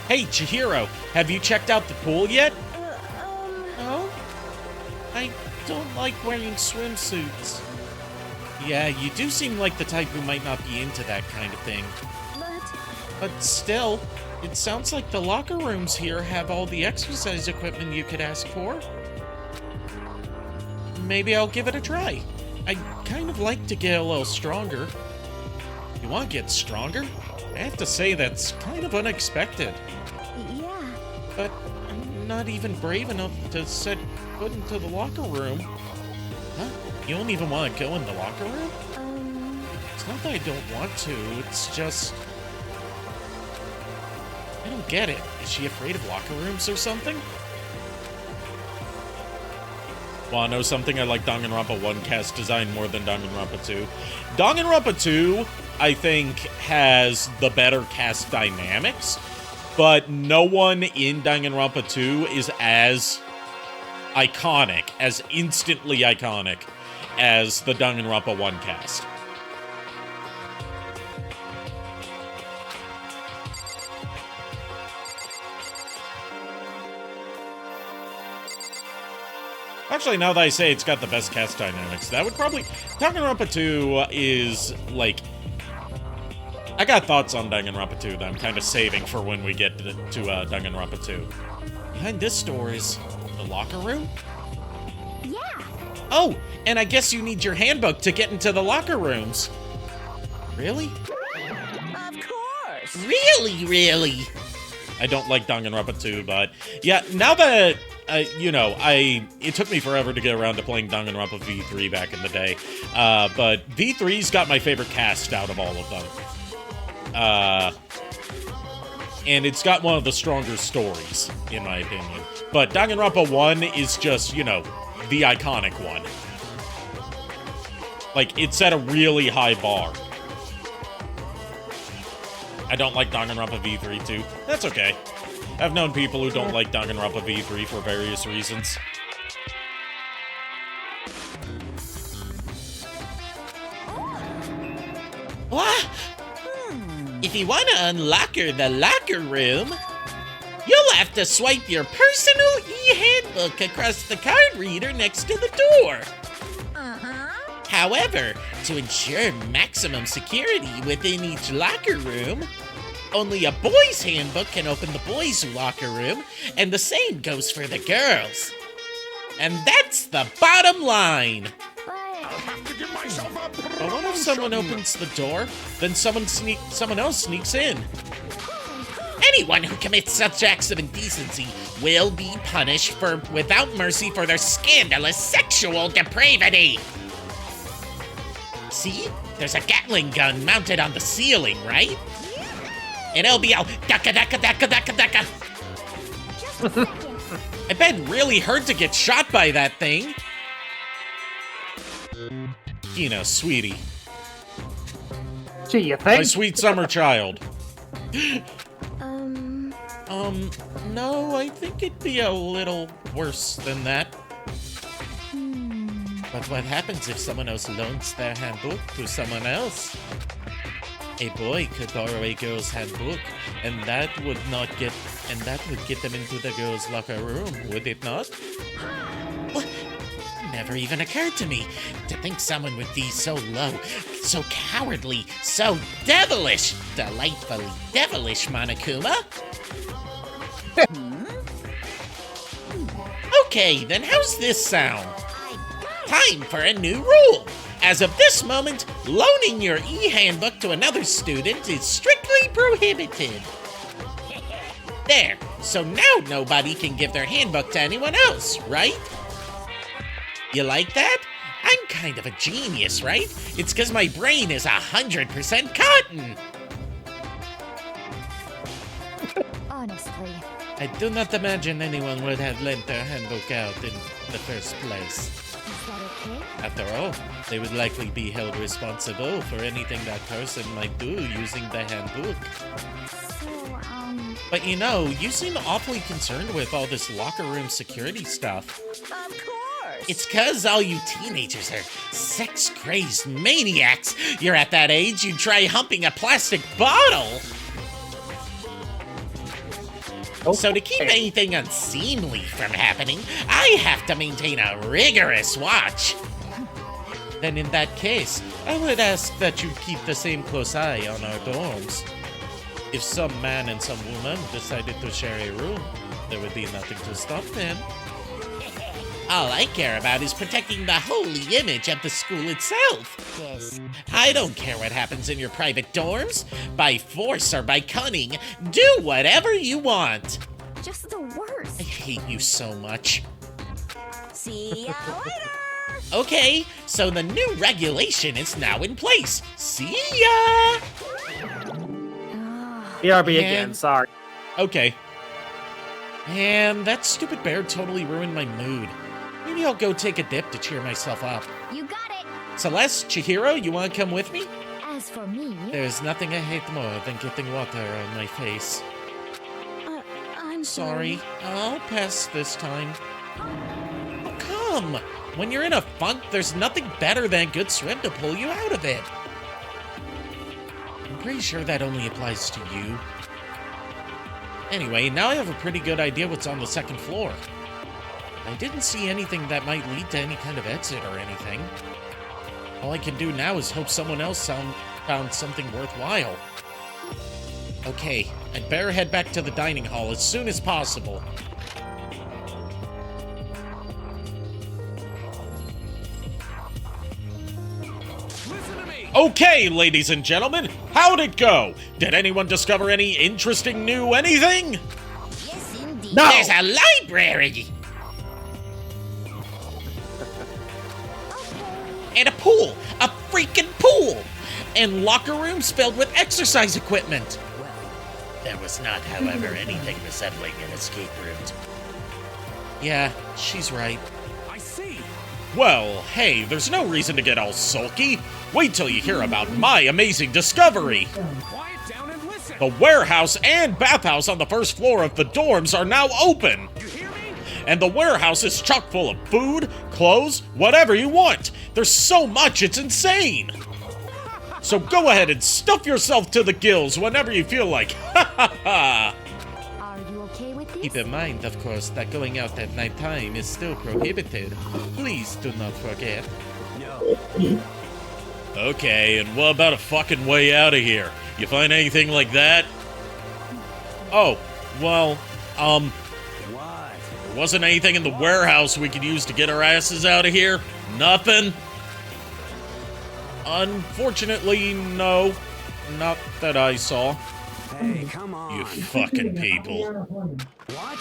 S1: Hey, Chihiro, have you checked out the pool yet?
S7: No? I don't like wearing swimsuits.
S1: Yeah, you do seem like the type who might not be into that kind of thing. But still, it sounds like the locker rooms here have all the exercise equipment you could ask for. Maybe I'll give it a try. I'd kind of like to get a little stronger. You want to get stronger? I have to say that's kind of unexpected.
S4: Yeah.
S1: But I'm not even brave enough to set foot into the locker room. Huh? You don't even want to go in the locker room? It's not that I don't want to, it's just... I don't get it. Is she afraid of locker rooms or something? Wanna know something? I like Danganronpa 1 cast design more than Danganronpa 2. Danganronpa 2, I think, has the better cast dynamics, but no one in Danganronpa 2 is as iconic, as instantly iconic, as the Danganronpa 1 cast. Actually, now that I say it's got the best cast dynamics, that would probably... Danganronpa 2 is, like... I got thoughts on Danganronpa 2 that I'm kind of saving for when we get to Danganronpa 2. Behind this door is the locker room?
S4: Yeah.
S1: Oh, and I guess you need your handbook to get into the locker rooms. Really?
S9: Of course.
S7: Really?
S1: I don't like Danganronpa 2, but... Yeah, now that... you know, it took me forever to get around to playing Danganronpa V3 back in the day, but V3's got my favorite cast out of all of them. And it's got one of the stronger stories, in my opinion. But Danganronpa 1 is just, you know, the iconic one. Like, it set a really high bar. I don't like Danganronpa V3 too. That's okay. I've known people who don't like Danganronpa V3 for various reasons.
S7: What? If you want to unlocker the locker room, you'll have to swipe your personal e-handbook across the card reader next to the door. However, to ensure maximum security within each locker room, only a boys' handbook can open the boys' locker room, and the same goes for the girls. And that's the bottom line. But what if someone opens the door, then someone else sneaks in? Anyone who commits such acts of indecency will be punished without mercy for their scandalous sexual depravity. See? There's a Gatling gun mounted on the ceiling, right? And it'll be all daka daka daka daka daka. I bet it really hurt to get shot by that thing. You know, sweetie.
S2: Gee, you
S1: My
S2: think?
S1: sweet summer child.
S7: No, I think it'd be a little worse than that. But what happens if someone else loans their handbook to someone else? A boy could borrow a girl's handbook, and that would get them into the girl's locker room, would it not? What? Never even occurred to me to think someone would be so low, so cowardly, so devilish, delightfully devilish, Monokuma. Okay, then how's this sound? Time for a new rule. As of this moment, loaning your e-handbook to another student is strictly prohibited. There, so now nobody can give their handbook to anyone else, right? You like that? I'm kind of a genius, right? It's because my brain is 100% cotton.
S4: Honestly.
S7: I do not imagine anyone would have lent their handbook out in the first place.
S4: Is that okay?
S7: After all, they would likely be held responsible for anything that person might do using the handbook.
S4: So,
S7: But you know, you seem awfully concerned with all this locker room security stuff.
S9: Of course.
S7: It's 'cause all you teenagers are sex-crazed maniacs. You're at that age, you'd try humping a plastic bottle. So to keep anything unseemly from happening, I have to maintain a rigorous watch. Then in that case, I would ask that you keep the same close eye on our dorms. If some man and some woman decided to share a room, there would be nothing to stop them. All I care about is protecting the holy image of the school itself.
S4: yes.
S7: I don't care what happens in your private dorms. By force or by cunning, do whatever you want.
S4: Just the worst.
S7: I hate you so much.
S9: See ya later.
S7: Okay, so the new regulation is now in place. See ya!
S2: BRB again,
S7: And-
S2: sorry.
S1: Okay.
S7: And that stupid bear totally ruined my mood. Maybe I'll go take a dip to cheer myself up.
S4: You got it.
S7: Celeste, Chihiro, you want to come with me?
S4: As for me,
S7: There's nothing I hate more than getting water on my face.
S4: I'm
S7: Sorry, I'll pass this time. Oh, come! When you're in a funk, there's nothing better than a good swim to pull you out of it. I'm pretty sure that only applies to you. Anyway, now I have a pretty good idea what's on the second floor. I didn't see anything that might lead to any kind of exit or anything. All I can do now is hope someone else found something worthwhile. Okay, I'd better head back to the dining hall as soon as possible.
S1: Okay, ladies and gentlemen, how'd it go? Did anyone discover any interesting new anything?
S4: Yes, indeed.
S2: No!
S7: There's a library! And a pool! A freaking pool! And locker rooms filled with exercise equipment! There was not, however, anything resembling an escape route. Yeah, she's right.
S5: I see.
S1: Well, hey, there's no reason to get all sulky. Wait till you hear about my amazing discovery.
S5: Quiet down and listen.
S1: The warehouse and bathhouse on the first floor of the dorms are now open.
S5: You hear me?
S1: And the warehouse is chock full of food, clothes, whatever you want. There's so much, it's insane. So go ahead and stuff yourself to the gills whenever you feel like. Ha ha ha!
S4: Are you okay with this?
S7: Keep in mind, of course, that going out at night time is still prohibited. Please do not forget.
S1: Okay, and what about a fucking way out of here? You find anything like that? Oh, well,
S8: What?
S1: there wasn't anything in the warehouse we could use to get our asses out of here? Nothing? Unfortunately, no. Not that I saw.
S8: Hey, come on.
S1: You fucking people.
S8: What?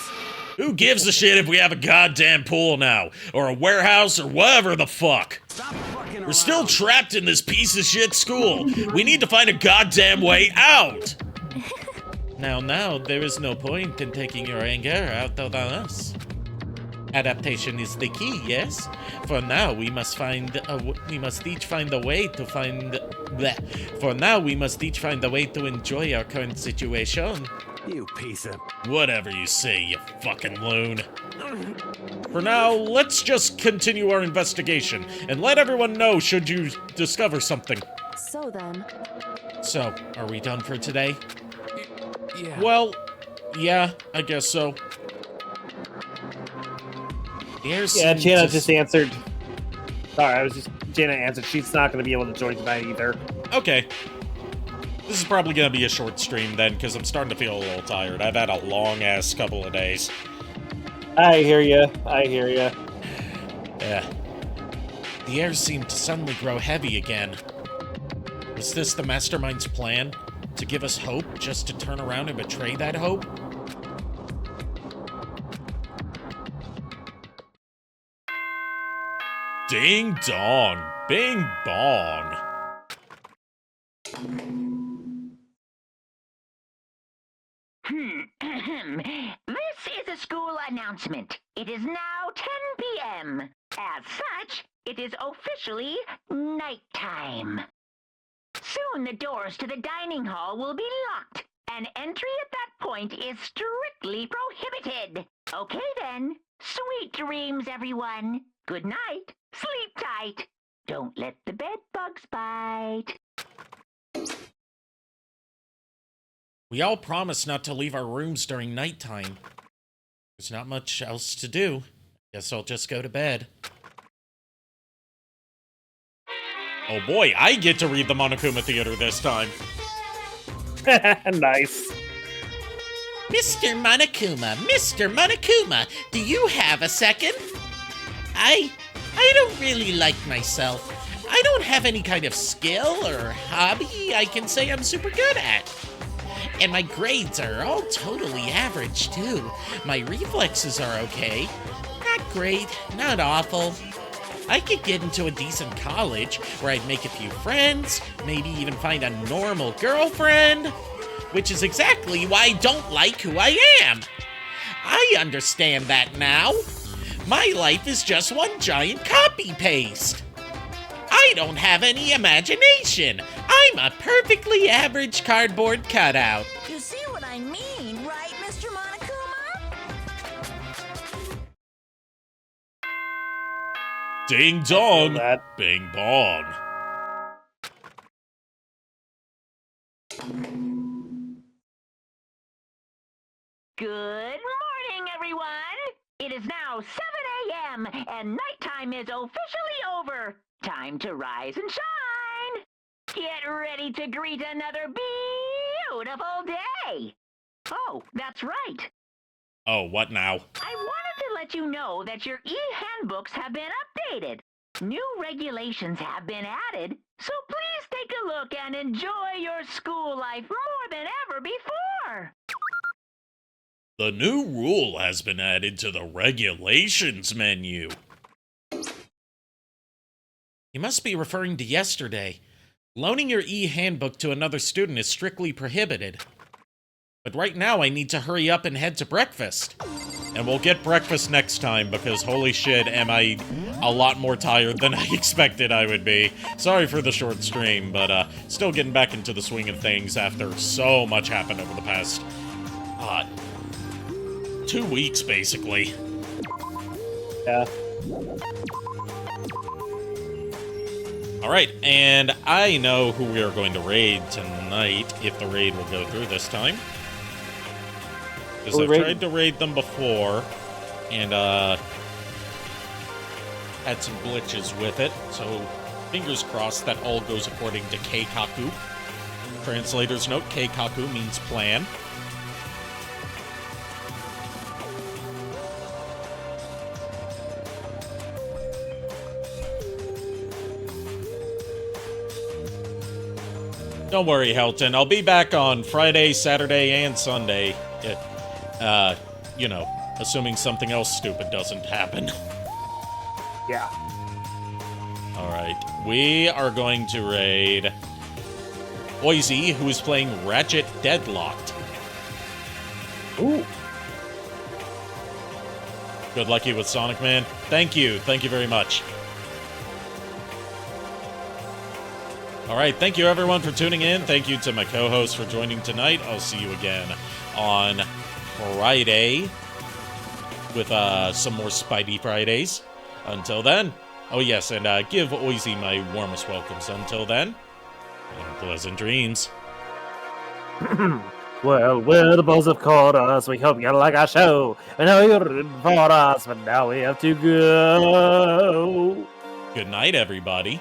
S1: Who gives a shit if we have a goddamn pool now? Or a warehouse or whatever the fuck?
S8: Stop fucking around.
S1: We're still trapped in this piece of shit school. We need to find a goddamn way out.
S7: Now, there is no point in taking your anger out on us. Adaptation is the key, yes? For now, we must each find a way to find... Bleh. For now, we must each find a way to enjoy our current situation.
S8: You piece of...
S1: Whatever you say, you fucking loon. For now, let's just continue our investigation and let everyone know should you discover something.
S9: So then,
S7: So, are we done for today?
S8: Yeah.
S1: Well, yeah, I guess so.
S7: The air
S2: Yeah,
S7: seems
S2: Jana
S7: to-
S2: just answered. Sorry, Jana answered. She's not going to be able to join tonight either.
S1: Okay. This is probably gonna be a short stream then, because I'm starting to feel a little tired. I've had a long-ass couple of days.
S2: I hear you.
S1: Yeah.
S7: The air seemed to suddenly grow heavy again. Was this the mastermind's plan? To give us hope, just to turn around and betray that hope?
S1: Ding dong. Bing bong.
S6: This is a school announcement. It is now 10 p.m. As such, it is officially nighttime. Soon the doors to the dining hall will be locked, and entry at that point is strictly prohibited. Okay then. Sweet dreams, everyone. Good night. Sleep tight. Don't let the bed bugs bite.
S7: We all promised not to leave our rooms during nighttime. There's not much else to do. Guess I'll just go to bed.
S1: Oh boy, I get to read the Monokuma Theater this time.
S2: Nice.
S7: Mr. Monokuma, do you have a second? I don't really like myself. I don't have any kind of skill or hobby I can say I'm super good at. And my grades are all totally average, too. My reflexes are okay. Not great, not awful. I could get into a decent college where I'd make a few friends, maybe even find a normal girlfriend. Which is exactly why I don't like who I am. I understand that now. My life is just one giant copy-paste. I don't have any imagination. I'm a perfectly average cardboard cutout.
S9: you see what I mean, right, Mr. Monokuma?
S1: Ding dong.
S2: that.
S1: Bing bong.
S6: Good morning, everyone. It is now 7 a.m. and nighttime is officially over. Time to rise and shine. Get ready to greet another beautiful day. Oh, that's right.
S1: Oh, what now?
S6: I wanted to let you know that your e-handbooks have been updated. New regulations have been added, so please take a look and enjoy your school life more than ever before.
S1: The new rule has been added to the regulations menu.
S7: You must be referring to yesterday. Loaning your e-handbook to another student is strictly prohibited. But right now I need to hurry up and head to breakfast.
S1: And we'll get breakfast next time because holy shit, am I a lot more tired than I expected I would be. Sorry for the short stream, but still getting back into the swing of things after so much happened over the past 2 weeks, basically.
S2: Yeah.
S1: All right, and I know who we are going to raid tonight, if the raid will go through this time. Because I've tried to raid them before, and had some glitches with it, so fingers crossed that all goes according to Keikaku. Translator's note, Keikaku means plan. Don't worry, Helton. I'll be back on Friday, Saturday, and Sunday. You know, assuming something else stupid doesn't happen.
S2: Yeah.
S1: Alright. We are going to raid Oizy, who is playing Ratchet Deadlocked.
S2: Ooh.
S1: Good lucky with Sonic Man. Thank you. Thank you very much. Alright, thank you everyone for tuning in. Thank you to my co-host for joining tonight. I'll see you again on Friday with some more Spidey Fridays. Until then. Oh yes, and give Oizy my warmest welcomes. Until then, pleasant dreams.
S2: Well, the bulls have caught us. We hope you like our show. I know you're rooting for us, but now we have to go.
S1: Good night, everybody.